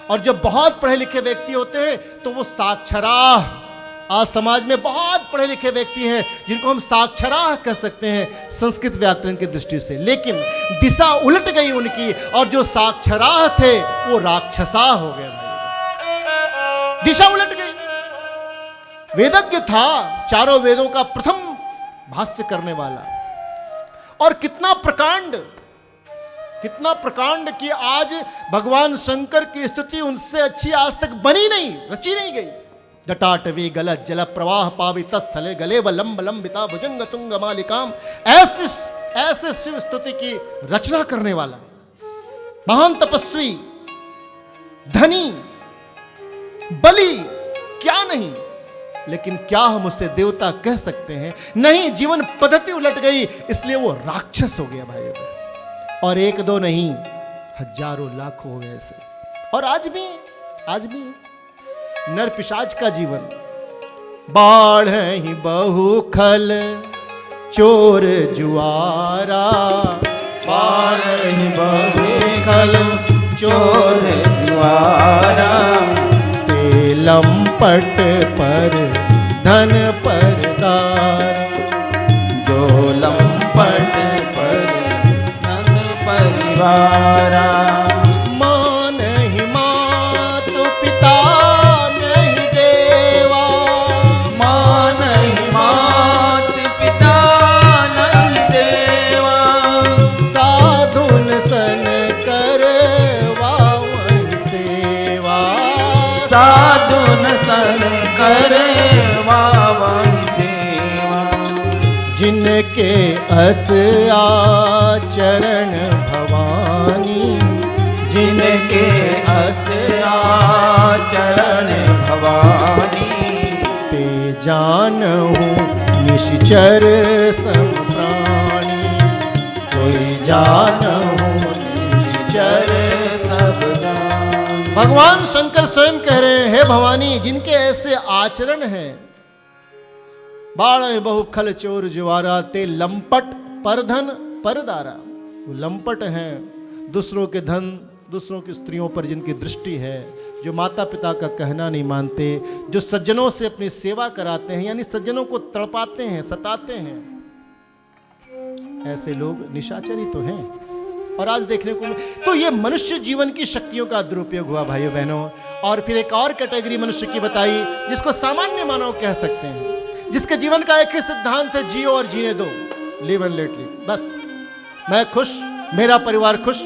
और जब बहुत पढ़े लिखे व्यक्ति होते हैं तो वो साक्षराह। आज समाज में बहुत पढ़े लिखे व्यक्ति हैं जिनको हम साक्षराह कह सकते हैं संस्कृत व्याकरण की दृष्टि से, लेकिन दिशा उलट गई उनकी, और जो साक्षराह थे वो राक्षसा हो गए। दिशा उलट गई। वेदज्ञ था, 4 वेदों का प्रथम भाष्य करने वाला, और कितना प्रकांड कि आज भगवान शंकर की स्तुति उनसे अच्छी आज तक बनी नहीं, रची नहीं गई। जटाटवी गलत जल प्रवाह पावित स्थले गले व लंब लंबिता भुजंग तुंग मालिकाम, ऐसे शिव स्तुति की रचना करने वाला महान तपस्वी, धनी, बलि, क्या नहीं, लेकिन क्या हम उसे देवता कह सकते हैं? नहीं। जीवन पद्धति उलट गई, इसलिए वो राक्षस हो गया भाई। और एक दो नहीं, हजारों लाखों हो गए ऐसे। और आज भी नर पिशाच का जीवन, बाढ़ ही बहुखल चोर जुआरा, बाढ़ ही बहुखल चोर जुआरा, ते लंपट पर धन परदारा, जो लंपट पर धन परिवारा। माँ नहीं मातु पिता नहीं देवा, माँ नहीं मात पिता नहीं देवा, साधुन सन करवा वही सेवा, साधुन सन करे वही सेवा, जिनके अस आचरण भवानी, जिनके अस आचरण भवानी, ते जानहु निश्चर सम प्राणी, सोई जानहु निश्चर सब जान। भगवान शंकर स्वयं कह रहे हैं, हे भवानी, जिनके ऐसे आचरण हैं, बाढ़ बहुखल चोर जुआरा, ते लंपट परधन परदारा, वो लंपट हैं, दूसरों के धन, दूसरों की स्त्रियों पर जिनकी दृष्टि है, जो माता पिता का कहना नहीं मानते, जो सज्जनों से अपनी सेवा कराते हैं, यानी सज्जनों को तड़पाते हैं, सताते हैं, ऐसे लोग निशाचरी तो हैं। और आज देखने को तो ये मनुष्य जीवन की शक्तियों का दुरुपयोग हुआ भाइयों बहनों। और फिर एक और कैटेगरी मनुष्य की बताई, जिसको सामान्य मानव कह सकते हैं, जिसके जीवन का एक ही सिद्धांत है, जियो और जीने दो, लिव एंड लेट लिव, बस मैं खुश, मेरा परिवार खुश।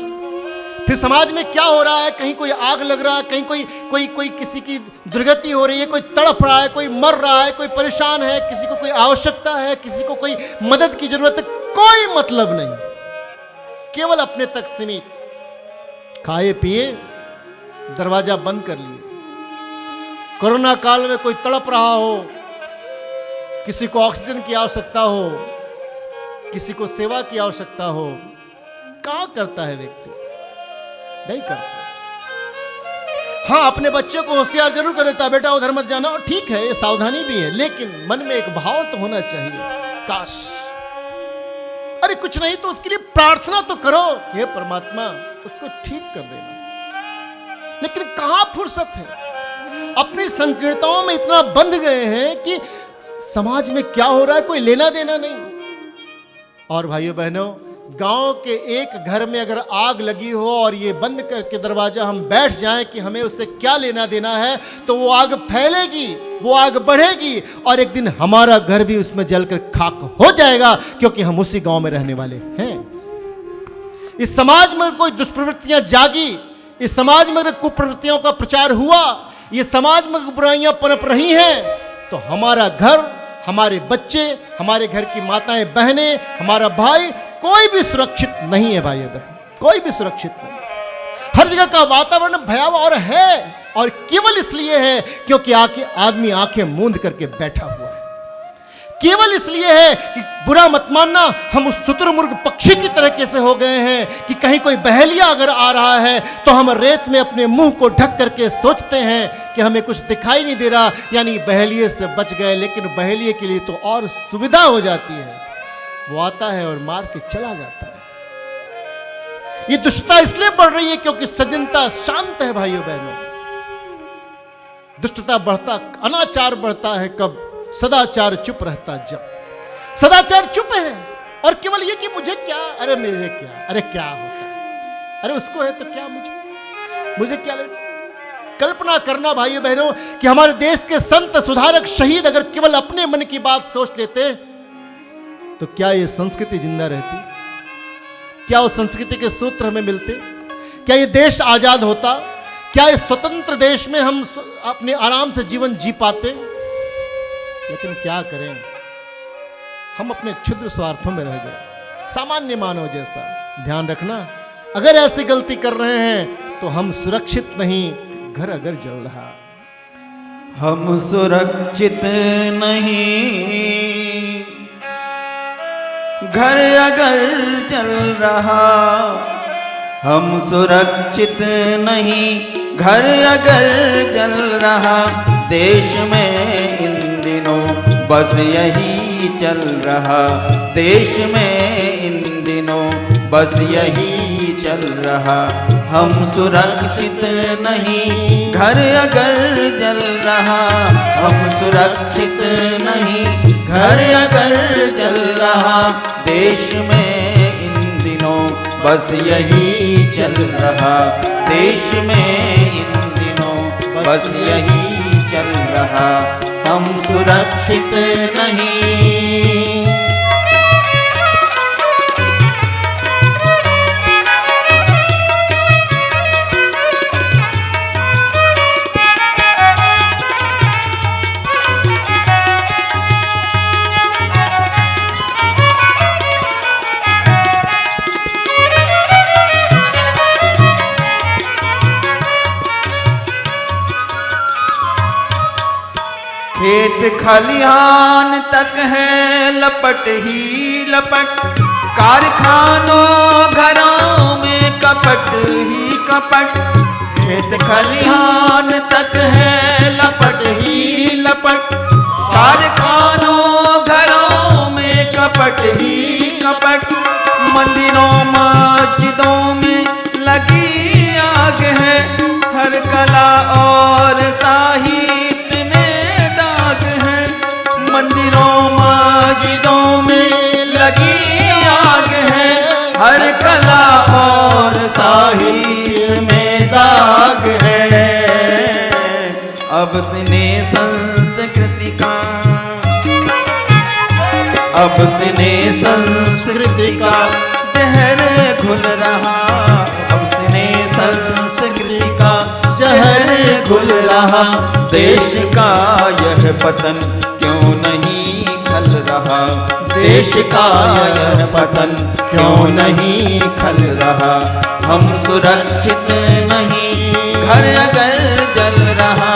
फिर समाज में क्या हो रहा है, कहीं कोई आग लग रहा है, कहीं कोई किसी की दुर्गति हो रही है, कोई तड़प रहा है, कोई मर रहा है, कोई परेशान है, किसी को कोई आवश्यकता है, किसी को कोई मदद की जरूरत है, कोई मतलब नहीं, केवल अपने तक सीमित, खाए पिए दरवाजा बंद कर लिए। कोरोना काल में कोई तड़प रहा हो, किसी को ऑक्सीजन की आवश्यकता हो, किसी को सेवा की आवश्यकता हो, क्या करता है व्यक्ति? नहीं करता। हाँ, अपने बच्चे को होशियार जरूर कर देता, बेटा उधर मत जाना, और ठीक है, ये सावधानी भी है, लेकिन मन में एक भाव तो होना चाहिए, काश, अरे कुछ नहीं तो उसके लिए प्रार्थना तो करो, हे परमात्मा उसको ठीक कर देना। लेकिन कहां फुर्सत है, अपनी संकीर्णताओं में इतना बंध गए हैं कि समाज में क्या हो रहा है कोई लेना देना नहीं। और भाइयों बहनों, गांव के एक घर में अगर आग लगी हो और ये बंद करके दरवाजा हम बैठ जाएं कि हमें उससे क्या लेना देना है, तो वो आग फैलेगी, वो आग बढ़ेगी, और एक दिन हमारा घर भी उसमें जलकर खाक हो जाएगा, क्योंकि हम उसी गांव में रहने वाले हैं। इस समाज में कोई दुष्प्रवृत्तियां जागी, इस समाज में कुप्रवृत्तियों का प्रचार हुआ, ये समाज में बुराइयां पनप रही हैं, तो हमारा घर, हमारे बच्चे, हमारे घर की माताएं बहनें, हमारा भाई, कोई भी सुरक्षित नहीं है भाई बहन, कोई भी सुरक्षित नहीं। हर जगह का वातावरण भयावह और है, और केवल इसलिए है क्योंकि आदमी आंखें मूंद करके बैठा हुआ है। केवल इसलिए है कि बुरा मत मानना, हम उस शुतुरमुर्ग पक्षी की तरह कैसे हो गए हैं कि कहीं कोई बहेलिया अगर आ रहा है तो हम रेत में अपने मुंह को ढक करके सोचते हैं कि हमें कुछ दिखाई नहीं दे रहा, यानी बहेलिए से बच गए। लेकिन बहेलिए के लिए तो और सुविधा हो जाती है, वो आता है और मार के चला जाता है। ये दुष्टता इसलिए बढ़ रही है क्योंकि सज्जनता शांत है भाइयों बहनों। दुष्टता बढ़ता, अनाचार बढ़ता है कब? सदाचार चुप रहता जब। सदाचार चुप है और केवल ये कि मुझे क्या, अरे मेरे क्या, अरे क्या होता है, अरे उसको है तो क्या, मुझे क्या लेना। कल्पना करना भाइयों बहनों कि हमारे देश के संत सुधारक शहीद अगर केवल अपने मन की बात सोच लेते तो क्या ये संस्कृति जिंदा रहती? क्या उस संस्कृति के सूत्र हमें मिलते? क्या ये देश आजाद होता? क्या इस स्वतंत्र देश में हम अपने आराम से जीवन जी पाते? लेकिन क्या करें, हम अपने क्षुद्र स्वार्थों में रह गए, सामान्य मानव जैसा। ध्यान रखना, अगर ऐसी गलती कर रहे हैं तो हम सुरक्षित नहीं, घर अगर जल रहा। हम सुरक्षित नहीं, घर अगर जल रहा हम सुरक्षित नहीं, घर अगर जल रहा देश में इन दिनों बस यही चल रहा, देश में इन दिनों बस यही चल रहा। हम सुरक्षित नहीं, घर अगर जल रहा हम सुरक्षित नहीं, घर अगर जल रहा देश में इन दिनों बस यही चल रहा, देश में इन दिनों बस यही चल रहा। हम सुरक्षित नहीं। खेत खलिहान तक है लपट ही लपट, कारखानों घरों में कपट ही कपट। खेत खलिहान तक है लपट ही लपट, कारखानों घरों में कपट ही कपट। मंदिरों मस्जिदों में लगी आग है, हर कला और साहित्य में दाग है। मंदिरों मस्जिदों में लगी आग है, हर कला और साहित्य में दाग है। अब स्नेह संस्कृति का, अब स्नेह संस्कृति का जहर घुल रहा, अब स्नेह संस्कृति का जहर घुल रहा। देश का यह पतन क्यों नहीं खल रहा, देश का यह पतन क्यों नहीं खल रहा। हम सुरक्षित नहीं, घर अगर जल रहा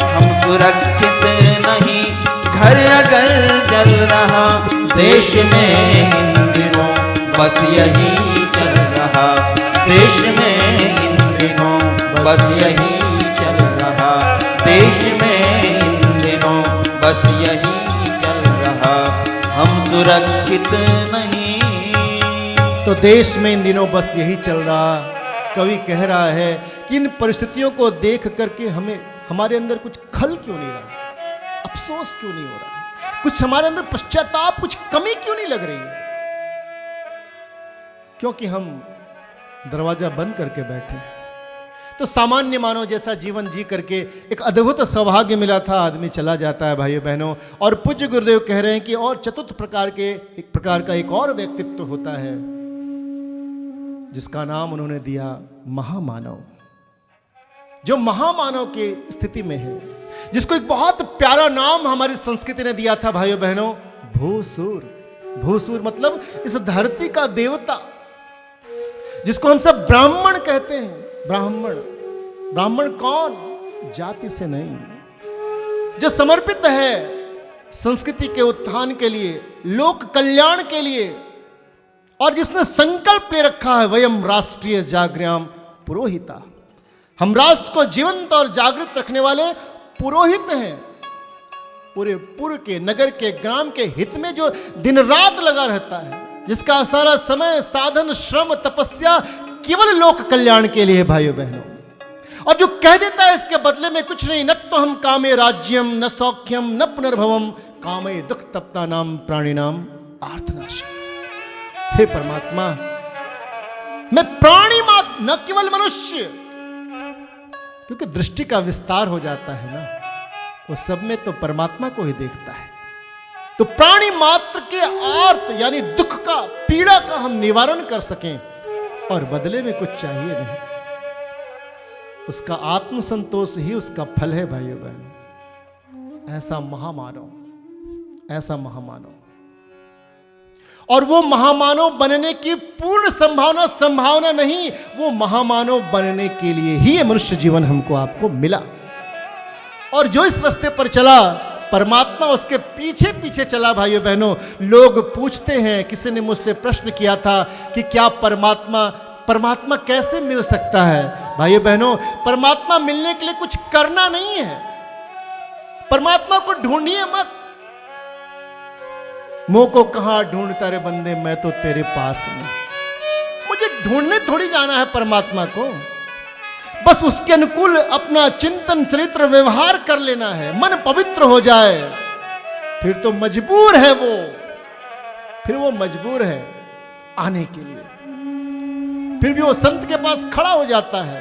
हम सुरक्षित नहीं, घर अगर जल रहा देश में इन दिनों बस यही चल रहा, देश में इन दिनों बस यही चल रहा, देश में इन दिनों बस यही चल रहा। हम सुरक्षित नहीं। तो देश में इन दिनों बस यही चल रहा। कवि कह रहा है कि इन परिस्थितियों को देख करके हमें, हमारे अंदर कुछ खल क्यों नहीं रहा, अफसोस क्यों नहीं हो रहा है, कुछ हमारे अंदर पश्चाताप, कुछ कमी क्यों नहीं लग रही है? क्योंकि हम दरवाजा बंद करके बैठे हैं। तो सामान्य मानव जैसा जीवन जी करके एक अद्भुत सौभाग्य मिला था, आदमी चला जाता है भाइयों बहनों। और पूज्य गुरुदेव कह रहे हैं कि और चतुर्थ प्रकार के एक प्रकार का एक और व्यक्तित्व होता है जिसका नाम उन्होंने दिया महामानव, जो महामानव की स्थिति में है, जिसको एक बहुत प्यारा नाम हमारी संस्कृति ने दिया था भाइयों बहनों, भूसुर। भूसुर मतलब इस धरती का देवता, जिसको हम सब ब्राह्मण कहते हैं। ब्राह्मण, ब्राह्मण कौन? जाति से नहीं, जो समर्पित है संस्कृति के उत्थान के लिए, लोक कल्याण के लिए, और जिसने संकल्प ले रखा है वयम राष्ट्रीय जागृयाम पुरोहिता, हम राष्ट्र को जीवंत और जागृत रखने वाले पुरोहित हैं। पूरे पुर के, नगर के, ग्राम के हित में जो दिन रात लगा रहता है, जिसका सारा समय, साधन, श्रम, तपस्या केवल लोक कल्याण के लिए भाइयों बहनों, और जो कह देता है इसके बदले में कुछ नहीं, न तो हम कामे राज्यम न सौख्यम न पुनर्भवम कामे दुख तप्ता नाम प्राणी नाम आर्तनाशम। हे परमात्मा, मैं प्राणी मात्र, न केवल मनुष्य, क्योंकि दृष्टि का विस्तार हो जाता है ना, वो सब में तो परमात्मा को ही देखता है। तो प्राणी मात्र के आर्त यानी दुख का, पीड़ा का हम निवारण कर सकें, और बदले में कुछ चाहिए नहीं, उसका आत्मसंतोष ही उसका फल है भाइयों बहनों। ऐसा महामानव, ऐसा महामानव, और वो महामानव बनने की पूर्ण संभावना नहीं, वो महामानव बनने के लिए ही ये मनुष्य जीवन हमको आपको मिला। और जो इस रास्ते पर चला परमात्मा उसके पीछे पीछे चला। भाइयों बहनों, लोग पूछते हैं, किसी ने मुझसे प्रश्न किया था कि क्या परमात्मा कैसे मिल सकता है। भाइयों बहनों, परमात्मा मिलने के लिए कुछ करना नहीं है। परमात्मा को ढूंढिए मत। मुंह को कहां ढूंढता रे बंदे, मैं तो तेरे पास में। मुझे ढूंढने थोड़ी जाना है परमात्मा को, बस उसके अनुकूल अपना चिंतन चरित्र व्यवहार कर लेना है। मन पवित्र हो जाए फिर तो मजबूर है वो मजबूर है आने के लिए। फिर भी वो संत के पास खड़ा हो जाता है,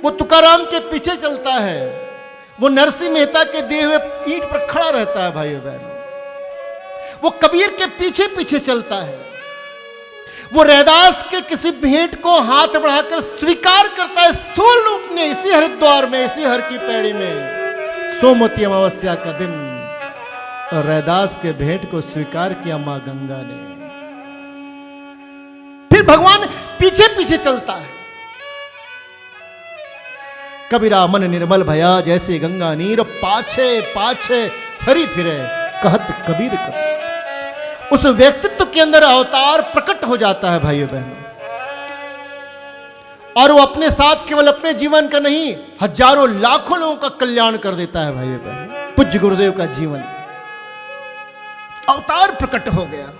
वो तुकाराम के पीछे चलता है, वो नरसिंह मेहता के दिए हुए ईंट पर खड़ा रहता है। भाइयों बहनों, वो कबीर के पीछे पीछे चलता है, वो रैदास के किसी भेंट को हाथ बढ़ाकर स्वीकार करता है स्थूल रूप में, इसी हरिद्वार में, इसी हर की पैड़ी में, सोमवती अमावस्या का दिन। और रैदास के भेंट को स्वीकार किया मां गंगा ने। फिर भगवान पीछे पीछे चलता है। कबीरा मन निर्मल भया, जैसे गंगा नीर पाछे पाछे हरि फिरे, कहत कबीर कबीर। उस व्यक्तित्व के अंदर अवतार प्रकट हो जाता है। भाइयों बहनों, और वो अपने साथ केवल अपने जीवन का नहीं, हजारों लाखों लोगों का कल्याण कर देता है। भाइयों बहनों, पूज्य गुरुदेव का जीवन अवतार प्रकट हो गया।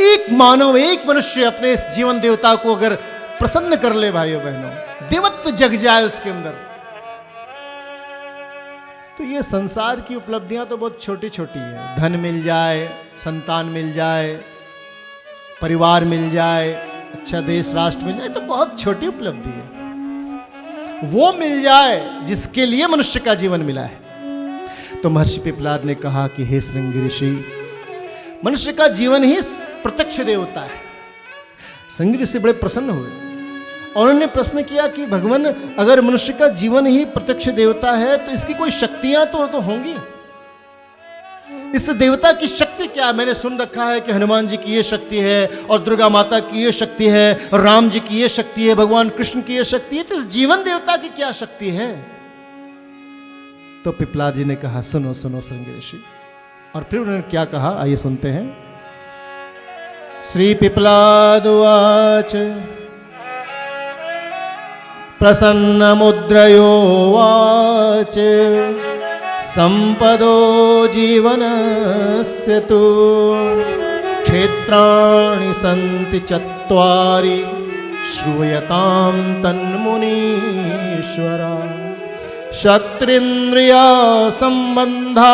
एक मानव, एक मनुष्य अपने इस जीवन देवता को अगर प्रसन्न कर ले, भाइयों बहनों, देवत्व जग जाए उसके अंदर, तो ये संसार की उपलब्धियां तो बहुत छोटी छोटी है। धन मिल जाए, संतान मिल जाए, परिवार मिल जाए, अच्छा देश राष्ट्र मिल जाए, तो बहुत छोटी उपलब्धि है। वो मिल जाए जिसके लिए मनुष्य का जीवन मिला है। तो महर्षि पिपलाद ने कहा कि हे श्रृंगी ऋषि, मनुष्य का जीवन ही प्रत्यक्ष देवता है। श्रृंगी ऋषि बड़े प्रसन्न हुए और उन्होंने प्रश्न किया कि भगवान, अगर मनुष्य का जीवन ही प्रत्यक्ष देवता है तो इसकी कोई शक्तियां तो होंगी। इस देवता की शक्ति क्या है? मैंने सुन रखा है कि हनुमान जी की ये शक्ति है, और दुर्गा माता की ये शक्ति है, और राम जी की ये शक्ति है, भगवान कृष्ण की ये शक्ति है, तो जीवन देवता की क्या शक्ति है? तो पिपलाद जी ने कहा, सुनो सुनो श्रृंगी ऋषि। और फिर उन्होंने क्या कहा, आइए सुनते हैं। श्री पिपलादुवाच प्रसन्न मुद्रयोवाच संपदो जीवनस्य तु क्षेत्राणि सन्ति चत्वारि श्रूयतां तन्मुनीश्वरा शक्तिन्द्रिया संबंधा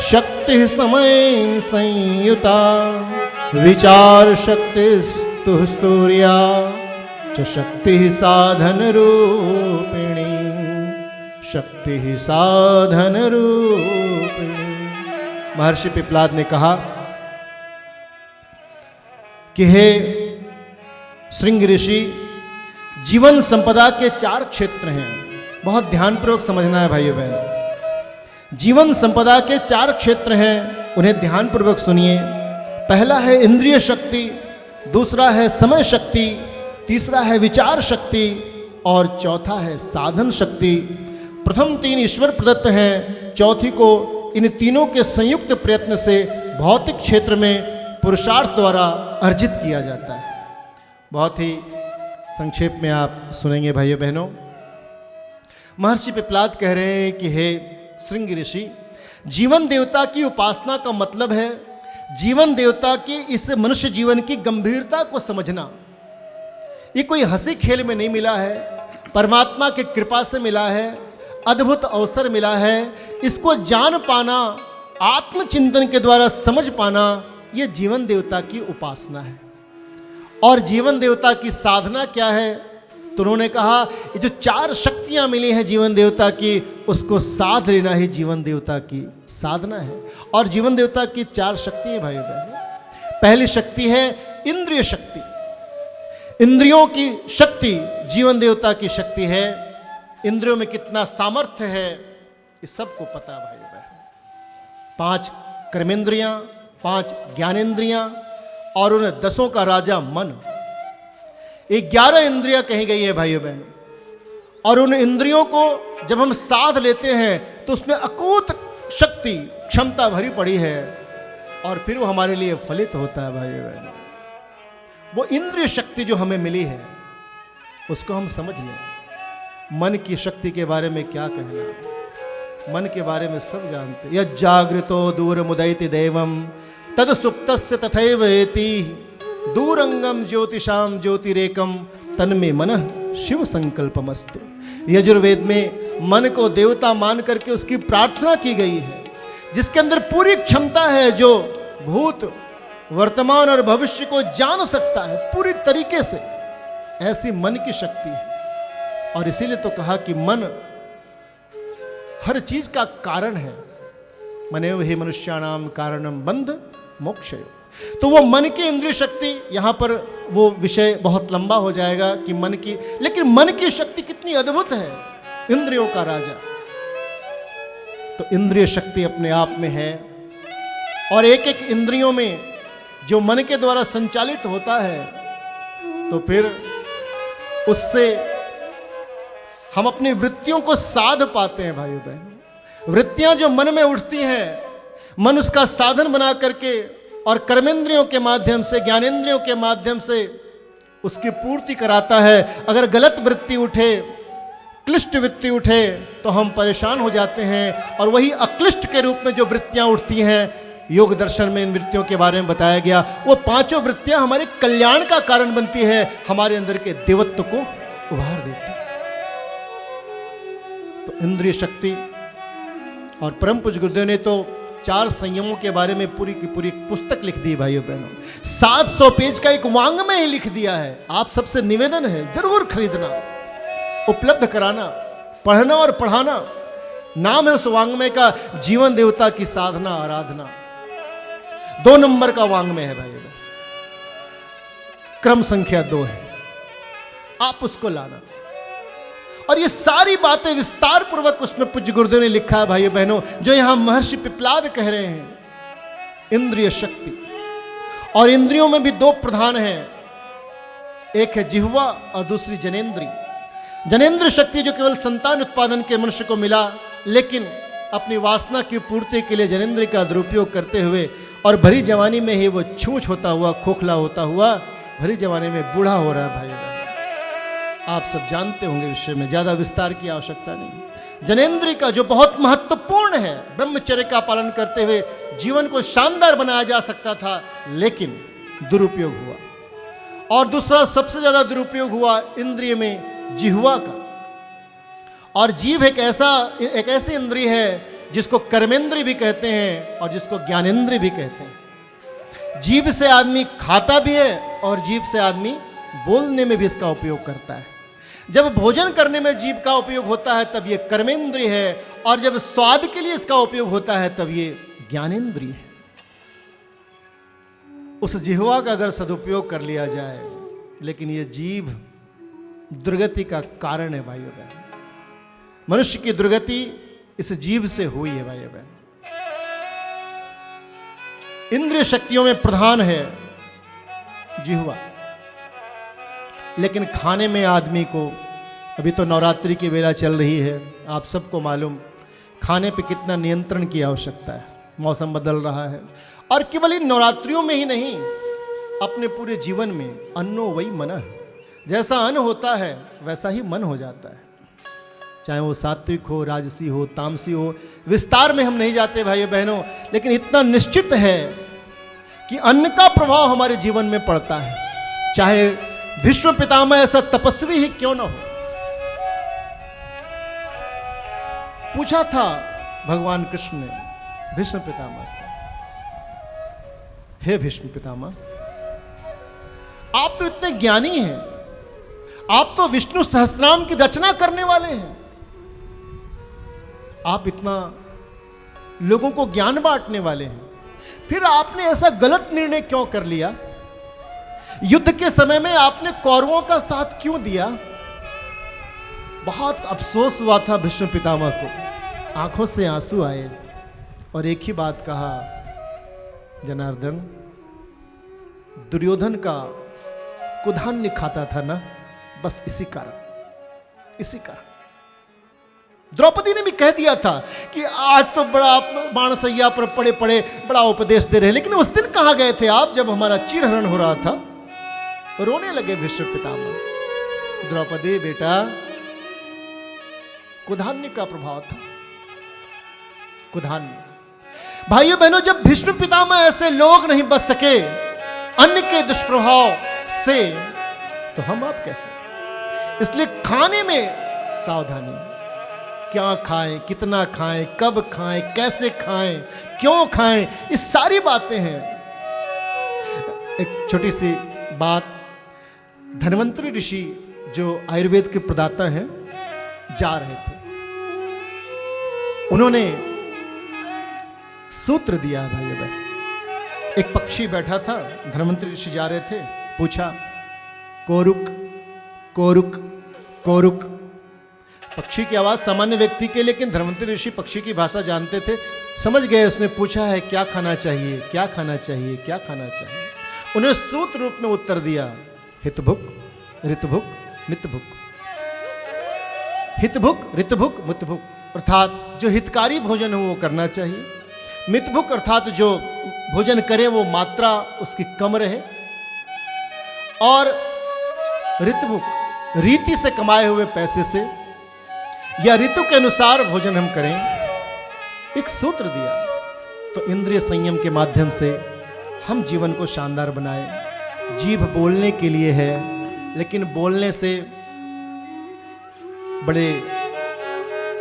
शक्ति समय संयुता विचार शक्तिस्तु स्तूर्या च शक्ति साधन रूपिणी शक्ति साधन रूपिणी। महर्षि पिपलाद ने कहा कि हे श्रृंगी ऋषि, जीवन संपदा के 4 क्षेत्र हैं। बहुत ध्यानपूर्वक समझना है भाइयों बहनों। जीवन संपदा के 4 क्षेत्र हैं, उन्हें ध्यानपूर्वक सुनिए। पहला है इंद्रिय शक्ति, दूसरा है समय शक्ति, तीसरा है विचार शक्ति, और चौथा है साधन शक्ति। प्रथम 3 ईश्वर प्रदत्त हैं, चौथी को इन तीनों के संयुक्त प्रयत्न से भौतिक क्षेत्र में पुरुषार्थ द्वारा अर्जित किया जाता है। बहुत ही संक्षेप में आप सुनेंगे भाइयों बहनों। महर्षि पिपलाद कह रहे हैं कि हे श्रृंगी ऋषि, जीवन देवता की उपासना का मतलब है जीवन देवता की इस मनुष्य जीवन की गंभीरता को समझना। ये कोई हंसी खेल में नहीं मिला है, परमात्मा की कृपा से मिला है, अद्भुत अवसर मिला है। इसको जान पाना, आत्मचिंतन के द्वारा समझ पाना, ये जीवन देवता की उपासना है। और जीवन देवता की साधना क्या है? तो उन्होंने कहा, ये जो 4 शक्तियां मिली हैं जीवन देवता की, उसको साध लेना ही जीवन देवता की साधना है। और जीवन देवता की 4 शक्ति है भाइयों बहनों। पहली शक्ति है इंद्रिय शक्ति। इंद्रियों की शक्ति जीवन देवता की शक्ति है। इंद्रियों में कितना सामर्थ्य है ये सबको पता है भाइयों बहनों। 5 कर्मेंद्रियां, 5 ज्ञानेंद्रियां, और उन 10 का राजा मन। 11 इंद्रियां कही गई है भाइयों बहनों। और उन इंद्रियों को जब हम साध लेते हैं तो उसमें अकूत शक्ति क्षमता भरी पड़ी है और फिर वो हमारे लिए फलित होता है भाई बहन। वो इंद्रिय शक्ति जो हमें मिली है उसको हम समझ लें। मन की शक्ति के बारे में क्या कहना, मन के बारे में सब जानते। यह जागृतो दूर मुदयति देवम तद सुप्तस्य तथैव एति दूरंगम ज्योतिषाम ज्योतिरेकम तन्मे मन शिव संकल्पमस्तु। यजुर्वेद में मन को देवता मान करके उसकी प्रार्थना की गई है, जिसके अंदर पूरी क्षमता है, जो भूत वर्तमान और भविष्य को जान सकता है पूरी तरीके से। ऐसी मन की शक्ति है और इसीलिए तो कहा कि मन हर चीज का कारण है। मनेव ही मनुष्याणाम कारणम बंध मोक्षयो। तो वो मन की इंद्रिय शक्ति, यहां पर वो विषय बहुत लंबा हो जाएगा कि मन की, लेकिन मन की शक्ति कितनी अद्भुत है, इंद्रियों का राजा। तो इंद्रिय शक्ति अपने आप में है और एक एक इंद्रियों में जो मन के द्वारा संचालित होता है, तो फिर उससे हम अपनी वृत्तियों को साध पाते हैं भाइयों बहनों। वृत्तियां जो मन में उठती हैं, मन उसका साधन बना करके और कर्मेंद्रियों के माध्यम से, ज्ञानेंद्रियों के माध्यम से उसकी पूर्ति कराता है। अगर गलत वृत्ति उठे, क्लिष्ट वृत्ति उठे, तो हम परेशान हो जाते हैं। और वही अक्लिष्ट के रूप में जो वृत्तियां उठती हैं, योग दर्शन में इन वृत्तियों के बारे में बताया गया, वो पांचों वृत्तियां हमारे कल्याण का कारण बनती है, हमारे अंदर के देवत्व को उभार देती है। तो इंद्रिय शक्ति, और परम पूज्य गुरुदेव ने तो 4 संयमों के बारे में पूरी की पूरी पुस्तक लिख दी भाइयों बहनों। 700 पेज का एक वाङ्मय ही लिख दिया है। आप सबसे निवेदन है जरूर खरीदना, उपलब्ध कराना, पढ़ना और पढ़ाना। नाम है उस वाङ्मय का, जीवन देवता की साधना आराधना। 2 नंबर का वाङ्मय है भाइयों बहनों, क्रम संख्या 2 है, आप उसको लाना। और ये सारी बातें विस्तार पूर्वक उसमें पूज्य गुरुदेव ने लिखा है भाइयों बहनों, जो यहां महर्षि पिपलाद कह रहे हैं। इंद्रिय शक्ति, और इंद्रियों में भी 2 प्रधान हैं, एक है जिह्वा और दूसरी जनेन्द्री। जनेन्द्र शक्ति जो केवल संतान उत्पादन के मनुष्य को मिला, लेकिन अपनी वासना की पूर्ति के लिए जनेन्द्र का दुरुपयोग करते हुए और भरी जवानी में ही वो छूछ होता हुआ, खोखला होता हुआ, भरी जवानी में बूढ़ा हो रहा है भाइयों बहनों। आप सब जानते होंगे, विषय में ज्यादा विस्तार की आवश्यकता नहीं। जनेन्द्री का जो बहुत महत्वपूर्ण है, ब्रह्मचर्य का पालन करते हुए जीवन को शानदार बनाया जा सकता था, लेकिन दुरुपयोग हुआ। और दूसरा सबसे ज्यादा दुरुपयोग हुआ इंद्रिय में जिह्वा का। और जीभ एक ऐसी इंद्रिय है जिसको कर्मेंद्रिय भी कहते हैं और जिसको ज्ञानेंद्रिय भी कहते हैं। जीभ से आदमी खाता भी है और जीभ से आदमी बोलने में भी इसका उपयोग करता है। जब भोजन करने में जीभ का उपयोग होता है तब ये कर्मेंद्रिय है, और जब स्वाद के लिए इसका उपयोग होता है तब ये ज्ञानेंद्रिय है। उस जिह्वा का अगर सदुपयोग कर लिया जाए, लेकिन ये जीभ दुर्गति का कारण है भाइयों बहन। मनुष्य की दुर्गति इस जीभ से हुई है भाइयों बहन। इंद्रिय शक्तियों में प्रधान है जिह्वा, लेकिन खाने में आदमी को, अभी तो नवरात्रि की बेला चल रही है, आप सबको मालूम, खाने पे कितना नियंत्रण की आवश्यकता है। मौसम बदल रहा है, और केवल इन नवरात्रियों में ही नहीं, अपने पूरे जीवन में अन्नो वही मनः, जैसा अन्न होता है वैसा ही मन हो जाता है। चाहे वो सात्विक हो, राजसी हो, तामसी हो, विस्तार में हम नहीं जाते भाइयों बहनों, लेकिन इतना निश्चित है कि अन्न का प्रभाव हमारे जीवन में पड़ता है, चाहे भीष्म पितामह ऐसा तपस्वी ही क्यों ना हो। पूछा था भगवान कृष्ण ने भीष्म पितामह से, हे भीष्म पितामह, आप तो इतने ज्ञानी हैं, आप तो विष्णु सहस्रनाम की रचना करने वाले हैं, आप इतना लोगों को ज्ञान बांटने वाले हैं, फिर आपने ऐसा गलत निर्णय क्यों कर लिया? युद्ध के समय में आपने कौरवों का साथ क्यों दिया? बहुत अफसोस हुआ था भीष्म पितामह को, आंखों से आंसू आए और एक ही बात कहा, जनार्दन, दुर्योधन का कुधान्य खाता था ना, बस इसी कारण द्रौपदी ने भी कह दिया था कि आज तो बड़ा बाणसैया पर पड़े पड़े बड़ा उपदेश दे रहे हैं, लेकिन उस दिन कहाँ गए थे आप जब हमारा चीरहरण हो रहा था? रोने लगे भीष्म पितामह। द्रौपदी बेटा, कुधान्य का प्रभाव था, कुधान्य। भाइयों बहनों, जब भीष्म पितामह ऐसे लोग नहीं बच सके अन्न के दुष्प्रभाव से, तो हम आप कैसे? इसलिए खाने में सावधानी, क्या खाएं, कितना खाएं, कब खाएं, कैसे खाएं, क्यों खाएं, ये सारी बातें हैं। एक छोटी सी बात, धन्वंतरी ऋषि जो आयुर्वेद के प्रदाता हैं जा रहे थे, उन्होंने सूत्र दिया भाई बहन। एक पक्षी बैठा था, धन्वंतरी ऋषि जा रहे थे, पूछा कोरुक कोरुक कोरुक। पक्षी की आवाज सामान्य व्यक्ति के, लेकिन धन्वंतरी ऋषि पक्षी की भाषा जानते थे, समझ गए। उसने पूछा है क्या खाना चाहिए, क्या खाना चाहिए, क्या खाना चाहिए। उन्हें सूत्र रूप में उत्तर दिया, हितभुक ऋतभुक मितभुक। हितभुक ऋतभुक मितभुक अर्थात जो हितकारी भोजन हो वो करना चाहिए, मितभुक अर्थात जो भोजन करे वो मात्रा उसकी कम रहे, और ऋतभुक रीति से कमाए हुए पैसे से या ऋतु के अनुसार भोजन हम करें। एक सूत्र दिया, तो इंद्रिय संयम के माध्यम से हम जीवन को शानदार बनाए। जीभ बोलने के लिए है, लेकिन बोलने से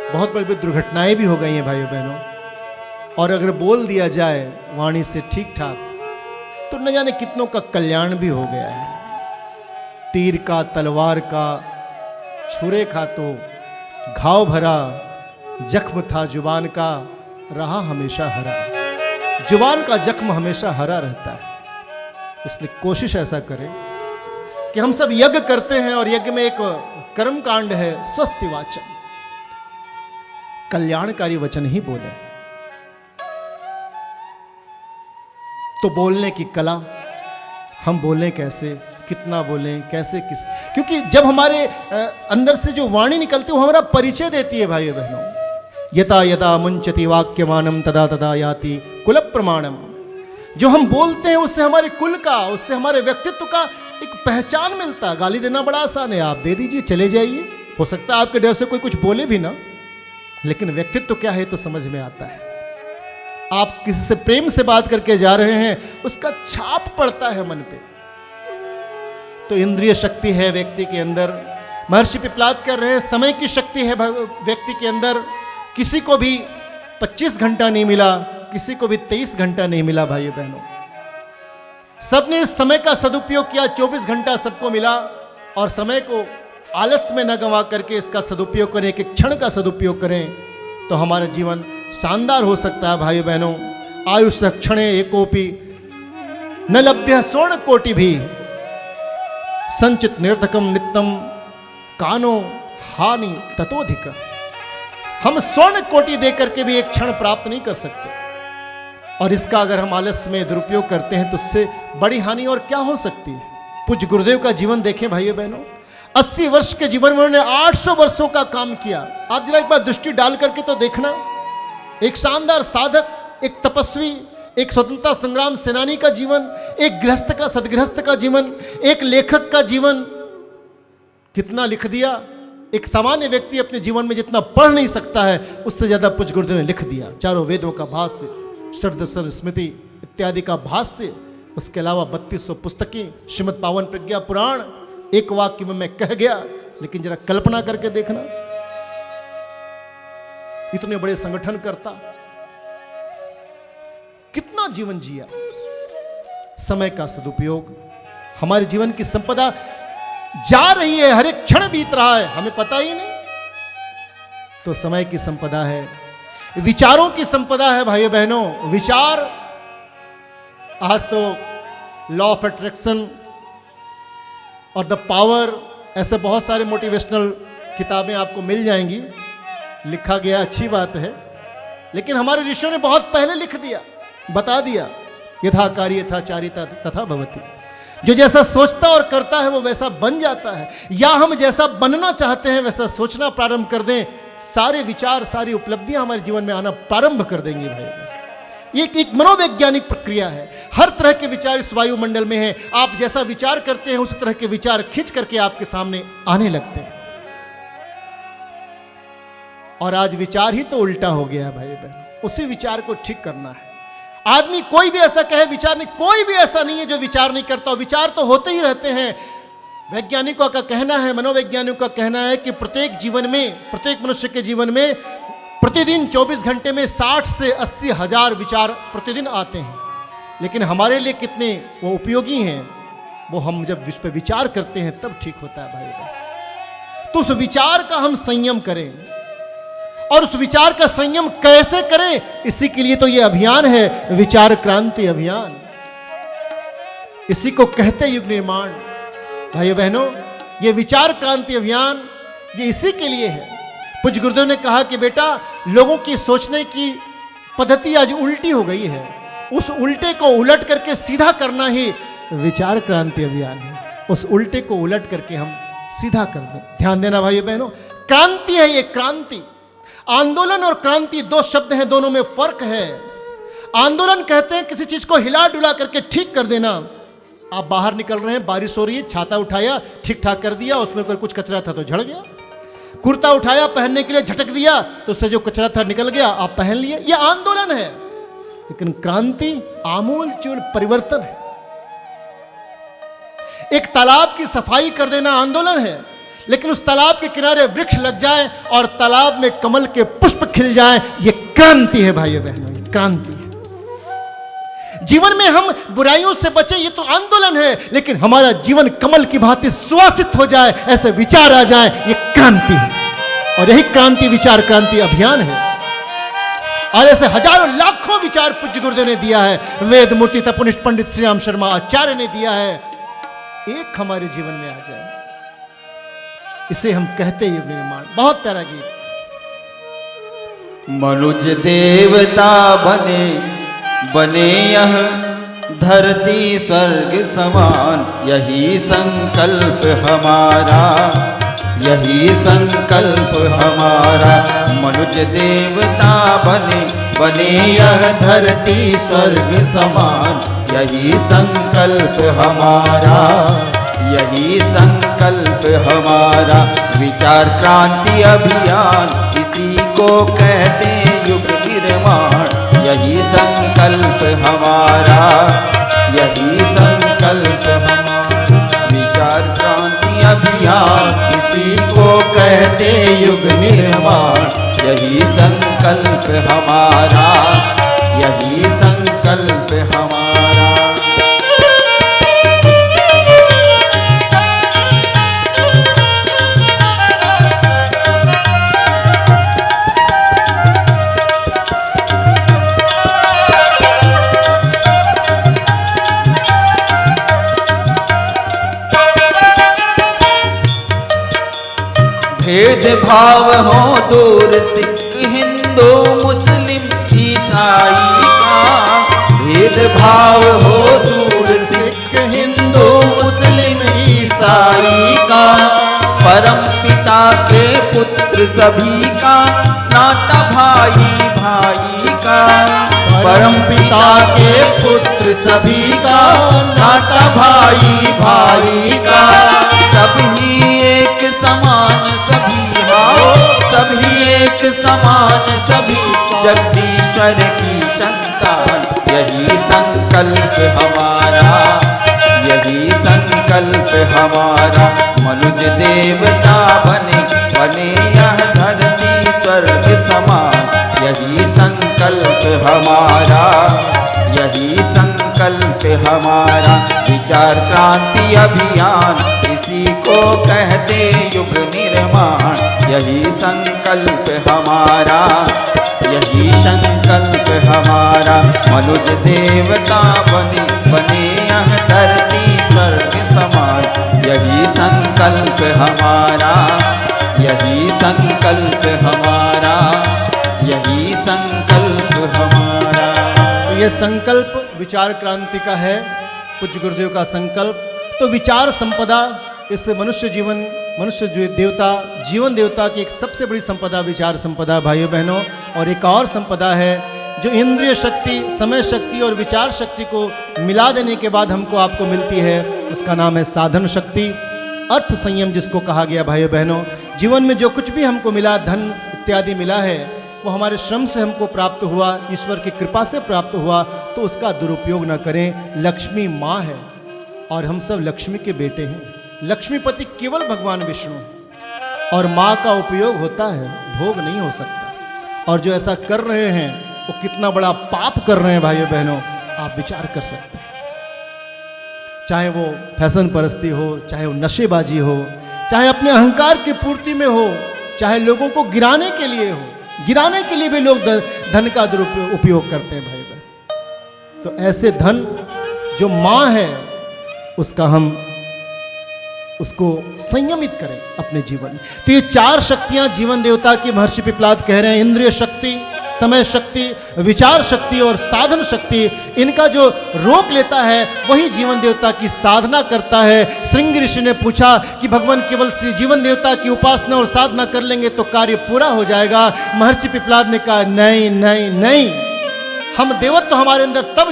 बहुत बड़ी दुर्घटनाएं भी हो गई हैं भाइयों बहनों। और अगर बोल दिया जाए वाणी से ठीक ठाक, तो न जाने कितनों का कल्याण भी हो गया है। तीर का, तलवार का, छुरे का तो घाव भरा, जख्म था जुबान का, रहा हमेशा हरा। जुबान का जख्म हमेशा हरा रहता है। इसलिए कोशिश ऐसा करें कि हम सब यज्ञ करते हैं, और यज्ञ में एक कर्म कांड है स्वस्ति वाचन, कल्याणकारी वचन ही बोले। तो बोलने की कला, हम बोलें कैसे, कितना बोलें, कैसे, किस, क्योंकि जब हमारे अंदर से जो वाणी निकलती है वो हमारा परिचय देती है भाइयों बहनों। यथा यथा मुंचति वाक्यमानम तदा तदा याति कुल प्रमाणम। जो हम बोलते हैं उससे हमारे कुल का, उससे हमारे व्यक्तित्व का एक पहचान मिलता है। गाली देना बड़ा आसान है, आप दे दीजिए, चले जाइए। हो सकता है आपके डर से कोई कुछ बोले भी ना, लेकिन व्यक्तित्व क्या है तो समझ में आता है। आप किसी से प्रेम से बात करके जा रहे हैं, उसका छाप पड़ता है मन पे। तो इंद्रिय शक्ति है व्यक्ति के अंदर। महर्षि पिपलाद कर रहे हैं, समय की शक्ति है व्यक्ति के अंदर। किसी को भी 25 घंटा नहीं मिला, किसी को भी 23 घंटा नहीं मिला भाइयों बहनों। सबने इस समय का सदुपयोग किया, 24 घंटा सबको मिला। और समय को आलस में न गंवा करके इसका सदुपयोग करें, एक क्षण का सदुपयोग करें, तो हमारा जीवन शानदार हो सकता है भाइयों बहनों। आयुष क्षणे एकोपि न लभ्य स्वर्ण कोटि भी, संचित निरर्थकम नित्यम कानो हानि ततोधिक। हम स्वर्ण कोटि देकर के भी एक क्षण प्राप्त नहीं कर सकते, और इसका अगर हम आलस में दुरुपयोग करते हैं तो उससे बड़ी हानि और क्या हो सकती है। पूज्य गुरुदेव का जीवन देखें भाइयों बहनों, 80 वर्ष के जीवन में उन्होंने 800 वर्षों का काम किया। आप जरा एक बार दृष्टि डाल करके तो देखना, एक शानदार साधक, एक तपस्वी, एक स्वतंत्रता संग्राम सेनानी का जीवन, एक गृहस्थ का, सदगृहस्थ का जीवन, एक लेखक का जीवन, कितना लिख दिया। एक सामान्य व्यक्ति अपने जीवन में जितना पढ़ नहीं सकता है, उससे ज्यादा पूज्य गुरुदेव ने लिख दिया। चारों वेदों का भाष्य, षड्दर्शन स्मृति इत्यादि का भाष्य, उसके अलावा 3200 पुस्तकें, श्रीमद् पावन प्रज्ञा पुराण। एक वाक्य में मैं कह गया, लेकिन जरा कल्पना करके देखना, इतने बड़े संगठन करता, कितना जीवन जिया। समय का सदुपयोग, हमारे जीवन की संपदा जा रही है, हर एक क्षण बीत रहा है, हमें पता ही नहीं। तो समय की संपदा है, विचारों की संपदा है भाइयों बहनों। विचार, आज तो लॉ ऑफ अट्रैक्शन और द पावर, ऐसे बहुत सारे मोटिवेशनल किताबें आपको मिल जाएंगी, लिखा गया, अच्छी बात है। लेकिन हमारे ऋषियों ने बहुत पहले लिख दिया, बता दिया, यथा कार्य यथा चारिता तथा भवति। जो जैसा सोचता और करता है वो वैसा बन जाता है, या हम जैसा बनना चाहते हैं वैसा सोचना प्रारंभ कर दें सारे विचार, सारी उपलब्धियां हमारे जीवन में आना प्रारंभ कर देंगी भाई बहन। ये एक मनोवैज्ञानिक प्रक्रिया है। हर तरह के विचार इस वायुमंडल में हैं। आप जैसा विचार करते हैं उसी तरह के विचार खींच करके आपके सामने आने लगते हैं। और आज विचार ही तो उल्टा हो गया है भाई बहन। उसी विचार को ठीक करना है। आदमी कोई भी ऐसा कहे विचार नहीं, कोई भी ऐसा नहीं है जो विचार नहीं करता। विचार तो होते ही रहते हैं। वैज्ञानिकों का कहना है, मनोवैज्ञानिकों का कहना है कि प्रत्येक जीवन में, प्रत्येक मनुष्य के जीवन में प्रतिदिन 24 घंटे में 60 से 80 हजार विचार प्रतिदिन आते हैं। लेकिन हमारे लिए कितने वो उपयोगी हैं, वो हम जब इस पर विचार करते हैं तब ठीक होता है भाई बहन। तो उस विचार का हम संयम करें, और उस विचार का संयम कैसे करें, इसी के लिए तो ये अभियान है, विचार क्रांति अभियान। इसी को कहते युग निर्माण। भाइयों बहनों, ये विचार क्रांति अभियान ये इसी के लिए है। पूज्य गुरुदेव ने कहा कि बेटा, लोगों की सोचने की पद्धति आज उल्टी हो गई है। उस उल्टे को उलट करके सीधा करना ही विचार क्रांति अभियान है। उस उल्टे को उलट करके हम सीधा कर दें। ध्यान देना भाइयों बहनों, क्रांति है ये, क्रांति। आंदोलन और क्रांति दो शब्द हैं, दोनों में फर्क है। आंदोलन कहते हैं किसी चीज को हिला डुला करके ठीक कर देना। आप बाहर निकल रहे हैं, बारिश हो रही है, छाता उठाया, ठीक ठाक कर दिया, उसमें कोई कुछ कचरा था तो झड़ गया। कुर्ता उठाया पहनने के लिए, झटक दिया तो उससे जो कचरा था निकल गया, आप पहन लिए। यह आंदोलन है। लेकिन क्रांति आमूल चूल परिवर्तन है। एक तालाब की सफाई कर देना आंदोलन है, लेकिन उस तालाब के किनारे वृक्ष लग जाए और तालाब में कमल के पुष्प खिल जाए, यह क्रांति है भाइयों बहनों, ये क्रांति है। जीवन में हम बुराइयों से बचें, ये तो आंदोलन है। लेकिन हमारा जीवन कमल की भांति सुवासित हो जाए, ऐसे विचार आ जाए, ये क्रांति है। और यही क्रांति विचार क्रांति अभियान है। और ऐसे हजारों लाखों विचार पूज्य गुरुदेव ने दिया है। वेद मूर्ति तपोनिष्ठ पंडित श्री राम शर्मा आचार्य ने दिया है। एक हमारे जीवन में आ जाए, इसे हम कहते युग निर्माण। बहुत प्यारा गीत। मनुज देवता बने बने यह धरती स्वर्ग समान, यही संकल्प हमारा, यही संकल्प हमारा। मनुज देवता बने बने यह धरती स्वर्ग समान, यही संकल्प हमारा, यही संकल्प हमारा। विचार क्रांति अभियान इसी को कहते युग निर्माण, यही संकल्प हमारा, यही संकल्प हमारा। विचार क्रांति अभियान इसी को कहते युग निर्माण, यही संकल्प हमारा, यही संकल्प हमारा। भेदभाव हो दूर सिख हिंदू मुस्लिम ईसाई का, भेदभाव हो दूर सिख हिंदू मुस्लिम ईसाई का। परम पिता के पुत्र सभी का, नाता भाई भाई का। परम पिता के पुत्र सभी का, नाता भाई भाई का। सभी एक समान सभी हाओ, सभी एक समान सभी जगदीश्वर की संतान, यही संकल्प हमारा, यही संकल्प हमारा। मनुज देवता बने बने यह धरती स्वर्ग समान, यही संकल्प हमारा, यही संकल्प हमारा। विचार क्रांति अभियान इसी को कहते युग निर्माण, यही संकल्प हमारा, यही संकल्प हमारा। मनुज देवता बने बने यह धरती स्वर्ग समान, यही संकल्प हमारा, यही संकल्प हमारा, यही संकल्प हमारा। यह संकल्प विचार क्रांति का है, पूज्य गुरुदेव का संकल्प। तो विचार संपदा इस मनुष्य जीवन मनुष्य जो देवता, जीवन देवता की एक सबसे बड़ी संपदा विचार संपदा भाइयों बहनों, और एक और संपदा है जो इंद्रिय शक्ति, समय शक्ति और विचार शक्ति को मिला देने के बाद हमको आपको मिलती है, उसका नाम है साधन शक्ति, अर्थ संयम जिसको कहा गया भाइयों बहनों। जीवन में जो कुछ भी हमको मिला, धन इत्यादि मिला है, वो हमारे श्रम से हमको प्राप्त हुआ, ईश्वर की कृपा से प्राप्त हुआ, तो उसका दुरुपयोग न करें। लक्ष्मी माँ है और हम सब लक्ष्मी के बेटे हैं। लक्ष्मीपति केवल भगवान विष्णु, और माँ का उपयोग होता है, भोग नहीं हो सकता। और जो ऐसा कर रहे हैं वो कितना बड़ा पाप कर रहे हैं भाइयों बहनों, आप विचार कर सकते हैं। चाहे वो फैशन परस्ती हो, चाहे वो नशेबाजी हो, चाहे अपने अहंकार की पूर्ति में हो, चाहे लोगों को गिराने के लिए हो, गिराने के लिए भी लोग धन का दुरुपयोग करते हैं भाई बहन। तो ऐसे धन जो माँ है उसको संयमित करें अपने जीवन में। तो ये चार शक्तियां जीवन देवता की महर्षि पिपलाद कह रहे हैं, इंद्रिय शक्ति, समय शक्ति, विचार शक्ति और साधन शक्ति, इनका जो रोक लेता है वही जीवन देवता की साधना करता है। श्रृंगी ऋषि ने पूछा कि भगवान केवल जीवन देवता की उपासना और साधना कर लेंगे तो कार्य पूरा हो जाएगा। महर्षि पिपलाद ने कहा नहीं नहीं नहीं, हम देवत्व हमारे अंदर तब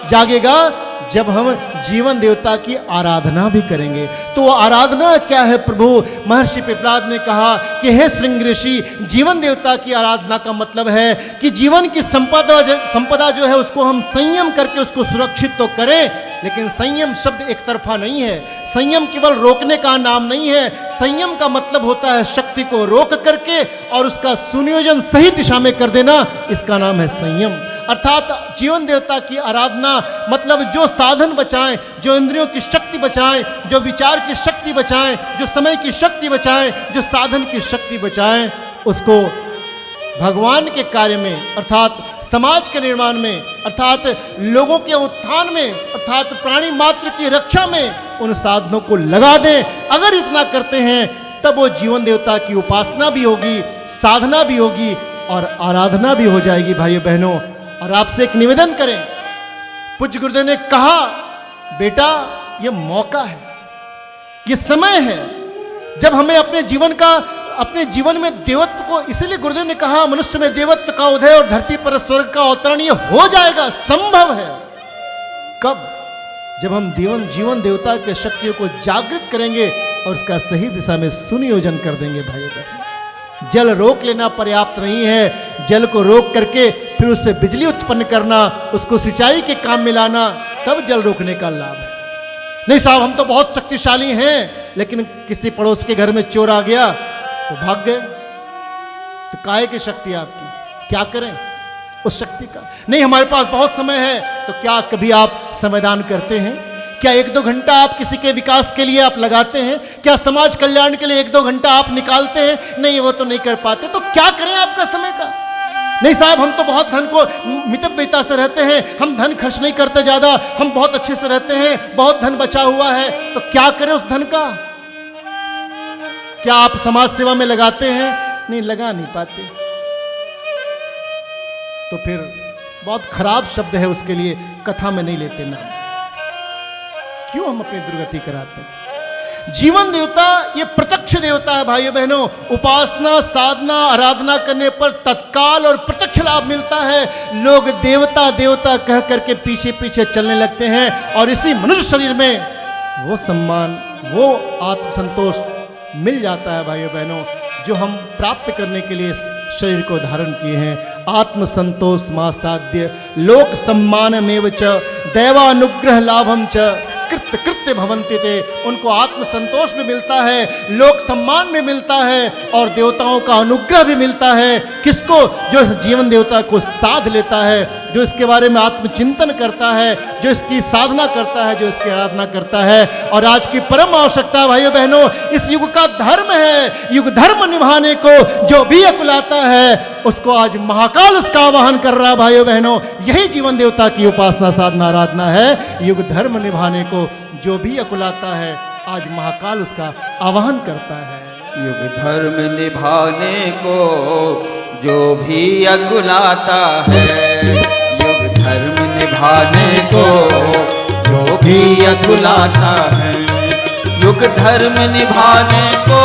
जागेगा जब हम जीवन देवता की आराधना भी करेंगे। तो वो आराधना क्या है प्रभु? महर्षि पिपलाद ने कहा कि हे श्रृंगी ऋषि, जीवन देवता की आराधना का मतलब है कि जीवन की संपदा जो है उसको हम संयम करके उसको सुरक्षित तो करें, लेकिन संयम शब्द एक तरफा नहीं है। संयम केवल रोकने का नाम नहीं है। संयम का मतलब होता है शक्ति को रोक करके और उसका सुनियोजन सही दिशा में कर देना, इसका नाम है संयम। अर्थात जीवन देवता की आराधना मतलब जो साधन बचाएं, जो इंद्रियों की शक्ति बचाएं, जो विचार की शक्ति बचाएं, जो समय की शक्ति बचाएं, जो साधन की शक्ति बचाएं, उसको भगवान के कार्य में, अर्थात समाज के निर्माण में, अर्थात लोगों के उत्थान में, अर्थात प्राणी मात्र की रक्षा में उन साधनों को लगा दें। अगर इतना करते हैं तब वो जीवन देवता की उपासना भी होगी, साधना भी होगी और आराधना भी हो जाएगी भाइयों बहनों। और आपसे एक निवेदन करें, पूज्य गुरुदेव ने कहा बेटा ये मौका है, ये समय है जब हमें अपने जीवन में देवत्व को, इसीलिए गुरुदेव ने कहा मनुष्य में देवत्व का उदय और धरती पर स्वर्ग का अवतरण ये हो जाएगा, संभव है। कब? जब हम जीवन देवता के शक्तियों को जागृत करेंगे और उसका सही दिशा में सुनियोजन कर देंगे भाइयों बहनों। जल रोक लेना पर्याप्त नहीं है, जल को रोक करके फिर उससे बिजली उत्पन्न करना, उसको सिंचाई के काम में लाना, तब जल रोकने का लाभ है। नहीं साहब हम तो बहुत शक्तिशाली हैं, लेकिन किसी पड़ोस के घर में चोर आ गया तो भाग गए, तो काहे की शक्ति आपकी, क्या करें उस शक्ति का? नहीं हमारे पास बहुत समय है, तो क्या कभी आप समयदान करते हैं? क्या 1-2 घंटा आप किसी के विकास के लिए आप लगाते हैं? क्या समाज कल्याण के लिए 1-2 घंटा आप निकालते हैं? नहीं वो तो नहीं कर पाते, तो क्या करें आपका समय का? नहीं साहब हम तो बहुत धन को मितव्ययिता से रहते हैं, हम धन खर्च नहीं करते ज्यादा, हम बहुत अच्छे से रहते हैं, बहुत धन बचा हुआ है, तो क्या करें उस धन का? क्या आप समाज सेवा में लगाते हैं? नहीं लगा नहीं पाते, तो फिर बहुत खराब शब्द है उसके लिए, कथा में नहीं लेते ना। क्यों हम अपनी दुर्गति कराते हैं? जीवन देवता ये प्रत्यक्ष देवता है भाइयों बहनों। उपासना, साधना, आराधना करने पर तत्काल और प्रत्यक्ष लाभ मिलता है। लोग देवता देवता कह करके पीछे पीछे चलने लगते हैं और इसी मनुष्य शरीर में वो सम्मान, वो आत्मसंतोष मिल जाता है भाइयों बहनों जो हम प्राप्त करने के लिए शरीर को धारण किए हैं। आत्मसंतोष मा साध्य लोक सम्मानमेव च दैवानुग्रह लाभम च कृत्य भवन्ति ते। उनको आत्मसंतोष भी मिलता है, लोक सम्मान भी मिलता है और देवताओं का अनुग्रह भी मिलता है। किसको? जो जीवन देवता को साध लेता है, जो इसके बारे में आत्मचिंतन करता है, जो इसकी साधना करता है, जो इसकी आराधना करता है। और आज की परम आवश्यकता भाइयों बहनों, इस युग का धर्म है। युग धर्म निभाने को जो भी अकुलाता है उसको आज महाकाल उसका आवाहन कर रहा है भाइयों बहनों। यही जीवन देवता की उपासना, साधना, आराधना है। युग धर्म निभाने को जो भी अकुलाता है आज महाकाल उसका आवाहन करता है। युग धर्म निभाने को जो भी अकुलाता है, युग धर्म निभाने को जो भी अकुलाता है, युग धर्म निभाने को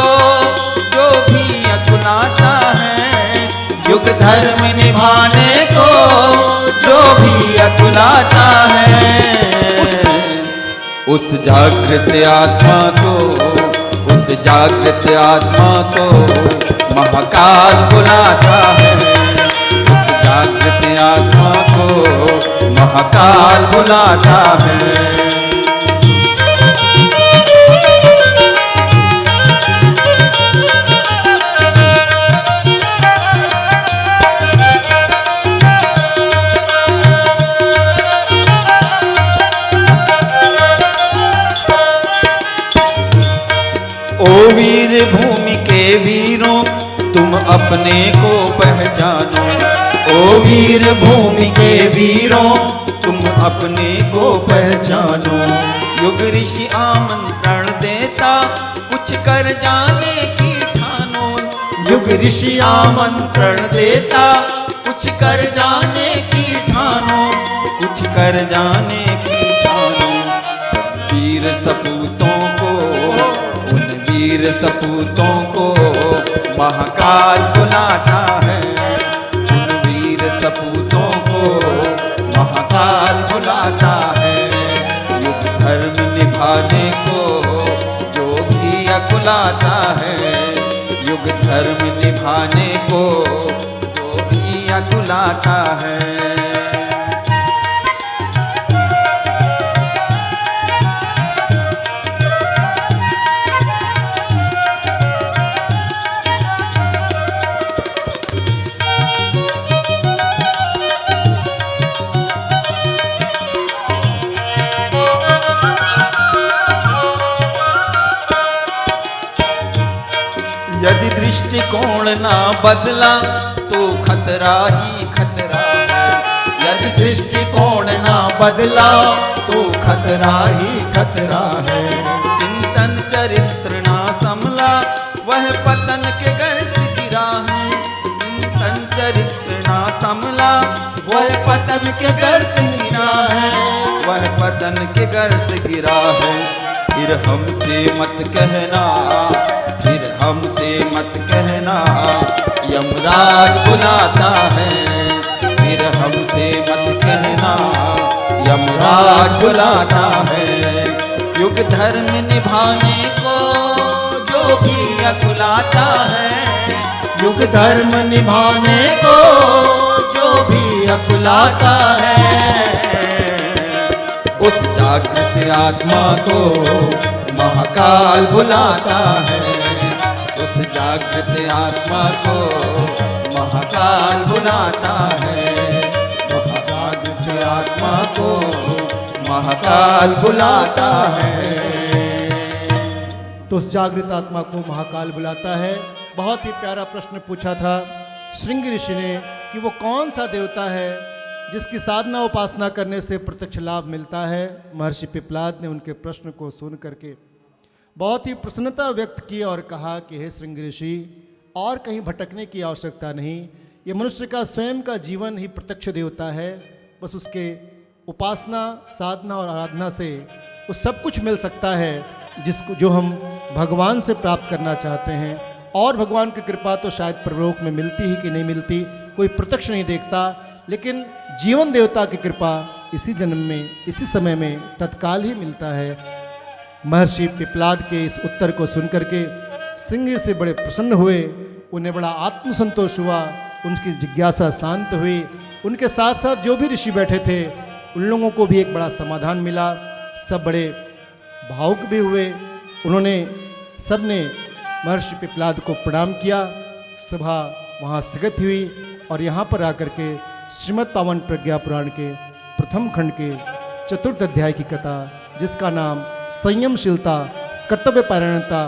जो भी अकुलाता है, युग धर्म निभाने को जो भी अकुलाता है, उस जागृत आत्मा को, उस जागृत आत्मा को महाकाल बुलाता है, उस जागृत आत्मा को महाकाल बुलाता है। ओ वीर भूमि के वीरों तुम अपने को पहचानो, ओ वीर भूमि के वीरों तुम अपने को पहचानो। युग ऋषि आमंत्रण देता कुछ कर जाने की ठानो, युग ऋषि आमंत्रण देता कुछ कर जाने की ठानो, कुछ कर जाने की ठानो। सब वीर सपूतों को, उन वीर सपूतों को महाकाल बुलाता है, उन वीर सपूतों को महाकाल बुलाता है। युग धर्म निभाने को जो भी अकुलाता है, युग धर्म निभाने को जो भी अकुलाता है। यदि दृष्टिकोण ना बदला तो खतरा ही खतरा है, यदि दृष्टिकोण ना बदला तो खतरा ही खतरा है। चिंतन चरित्र ना संभला वह पतन के गर्त गिरा है, चिंतन चरित्र ना संभला वह पतन के गर्त गिरा है, वह पतन के गर्त गिरा है। फिर हमसे मत कहना, फिर हमसे मत कहना यमराज बुलाता है, फिर हमसे मत कहना यमराज बुलाता है। युग धर्म निभाने को जो भी अकुलाता है, युग धर्म निभाने को जो भी अकुलाता है, उस जागृत आत्मा को महाकाल बुलाता है, उस जागृत आत्मा को महाकाल बुलाता है, जागृत आत्मा को महाकाल बुलाता है। तो उस जागृत आत्मा को महाकाल बुलाता है। बहुत ही प्यारा प्रश्न पूछा था श्रृंगी ऋषि ने कि वो कौन सा देवता है जिसकी साधना उपासना करने से प्रत्यक्ष लाभ मिलता है। महर्षि पिप्पलाद ने उनके प्रश्न को सुन करके बहुत ही प्रसन्नता व्यक्त की और कहा कि हे श्रृंगी ऋषि, और कहीं भटकने की आवश्यकता नहीं, ये मनुष्य का स्वयं का जीवन ही प्रत्यक्ष देवता है। बस उसके उपासना साधना और आराधना से वो सब कुछ मिल सकता है जिसको जो हम भगवान से प्राप्त करना चाहते हैं। और भगवान की कृपा तो शायद परलोक में मिलती ही कि नहीं मिलती, कोई प्रत्यक्ष नहीं देखता, लेकिन जीवन देवता की कृपा इसी जन्म में इसी समय में तत्काल ही मिलता है। महर्षि पिप्पलाद के इस उत्तर को सुनकर के श्रृंगी से बड़े प्रसन्न हुए, उन्हें बड़ा आत्मसंतोष हुआ, उनकी जिज्ञासा शांत हुई। उनके साथ साथ जो भी ऋषि बैठे थे उन लोगों को भी एक बड़ा समाधान मिला। सब बड़े भावुक भी हुए। उन्होंने सब ने महर्षि पिप्पलाद को प्रणाम किया। सभा वहाँ स्थगित हुई और यहाँ पर आकर के श्रीमद् पावन प्रज्ञा पुराण के प्रथम खंड के चतुर्थ अध्याय की कथा, जिसका नाम संयमशीलता कर्तव्य पारायणता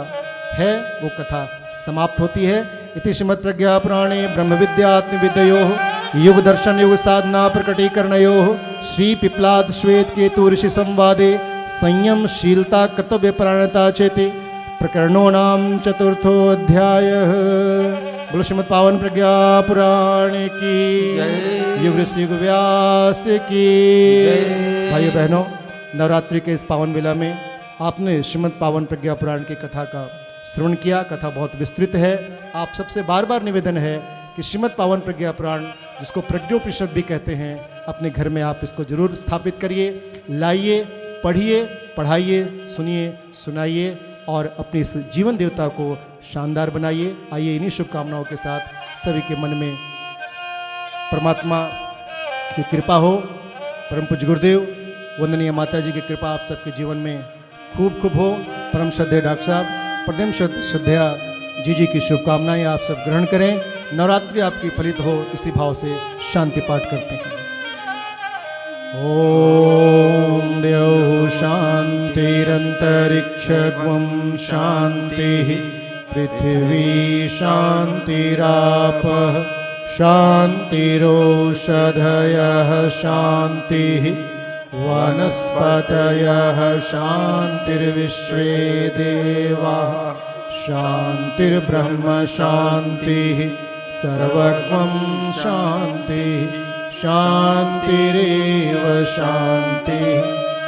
है, वो कथा समाप्त होती है। इति श्रीमद् प्रज्ञा पुराणे ब्रह्म विद्यात्म विद्योः युग दर्शन युग साधना प्रकटीकरणयोः श्री पिप्पलाद श्वेत केतु ऋषि संवादे संयमशीलता कर्तव्य पारायणता चेति प्रकरणों नाम चतुर्थोऽध्यायः। बोलो श्रीमद् पावन प्रज्ञा पुराण की युग ऋषि युग व्यास की। भाइयों बहनों, नवरात्रि के इस पावन वेला में आपने श्रीमद् पावन प्रज्ञा पुराण की कथा का श्रवण किया। कथा बहुत विस्तृत है। आप सबसे बार बार निवेदन है कि श्रीमद् पावन प्रज्ञा पुराण, जिसको प्रज्ञोपनिषद भी कहते हैं, अपने घर में आप इसको जरूर स्थापित करिए, लाइए, पढ़िए, पढ़ाइए, सुनिए, सुनाइए और अपनी इस जीवन देवता को शानदार बनाइए। आइए इन्हीं शुभकामनाओं के साथ सभी के मन में परमात्मा की कृपा हो। परम पूज्य गुरुदेव, वंदनीय माता जी की कृपा आप सबके जीवन में खूब खूब हो। परम श्रद्धेय डॉक्टर साहब, परम श्रद्धेय जी की शुभकामनाएं आप सब ग्रहण करें। नवरात्रि आपकी फलित हो, इसी भाव से शांति पाठ करते हैं। ओम द्यौः शान्तिरन्तरिक्षं शान्तिः, पृथिवी शान्तिरापः शान्तिरोषधयः शान्तिः, वनस्पतयः शान्तिर्विश्वे देवाः शान्तिर्ब्रह्म शान्तिः, सर्वगं शान्तिः शान्तिरेव शान्तिः,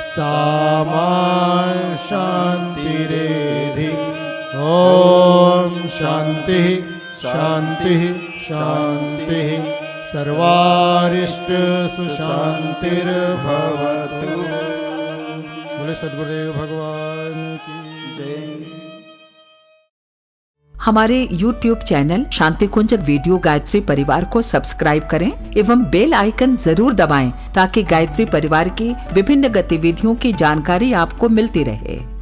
सामा शान्तिरेधि। ॐ शान्तिः शान्तिः शान्तिः, सर्वारिष्ट सुशान्तिर्भवतु। बोले सद्गुरुदेव भगवान की जय। हमारे YouTube चैनल शांति कुंज वीडियो गायत्री परिवार को सब्सक्राइब करें एवं बेल आइकन जरूर दबाएं ताकि गायत्री परिवार की विभिन्न गतिविधियों की जानकारी आपको मिलती रहे।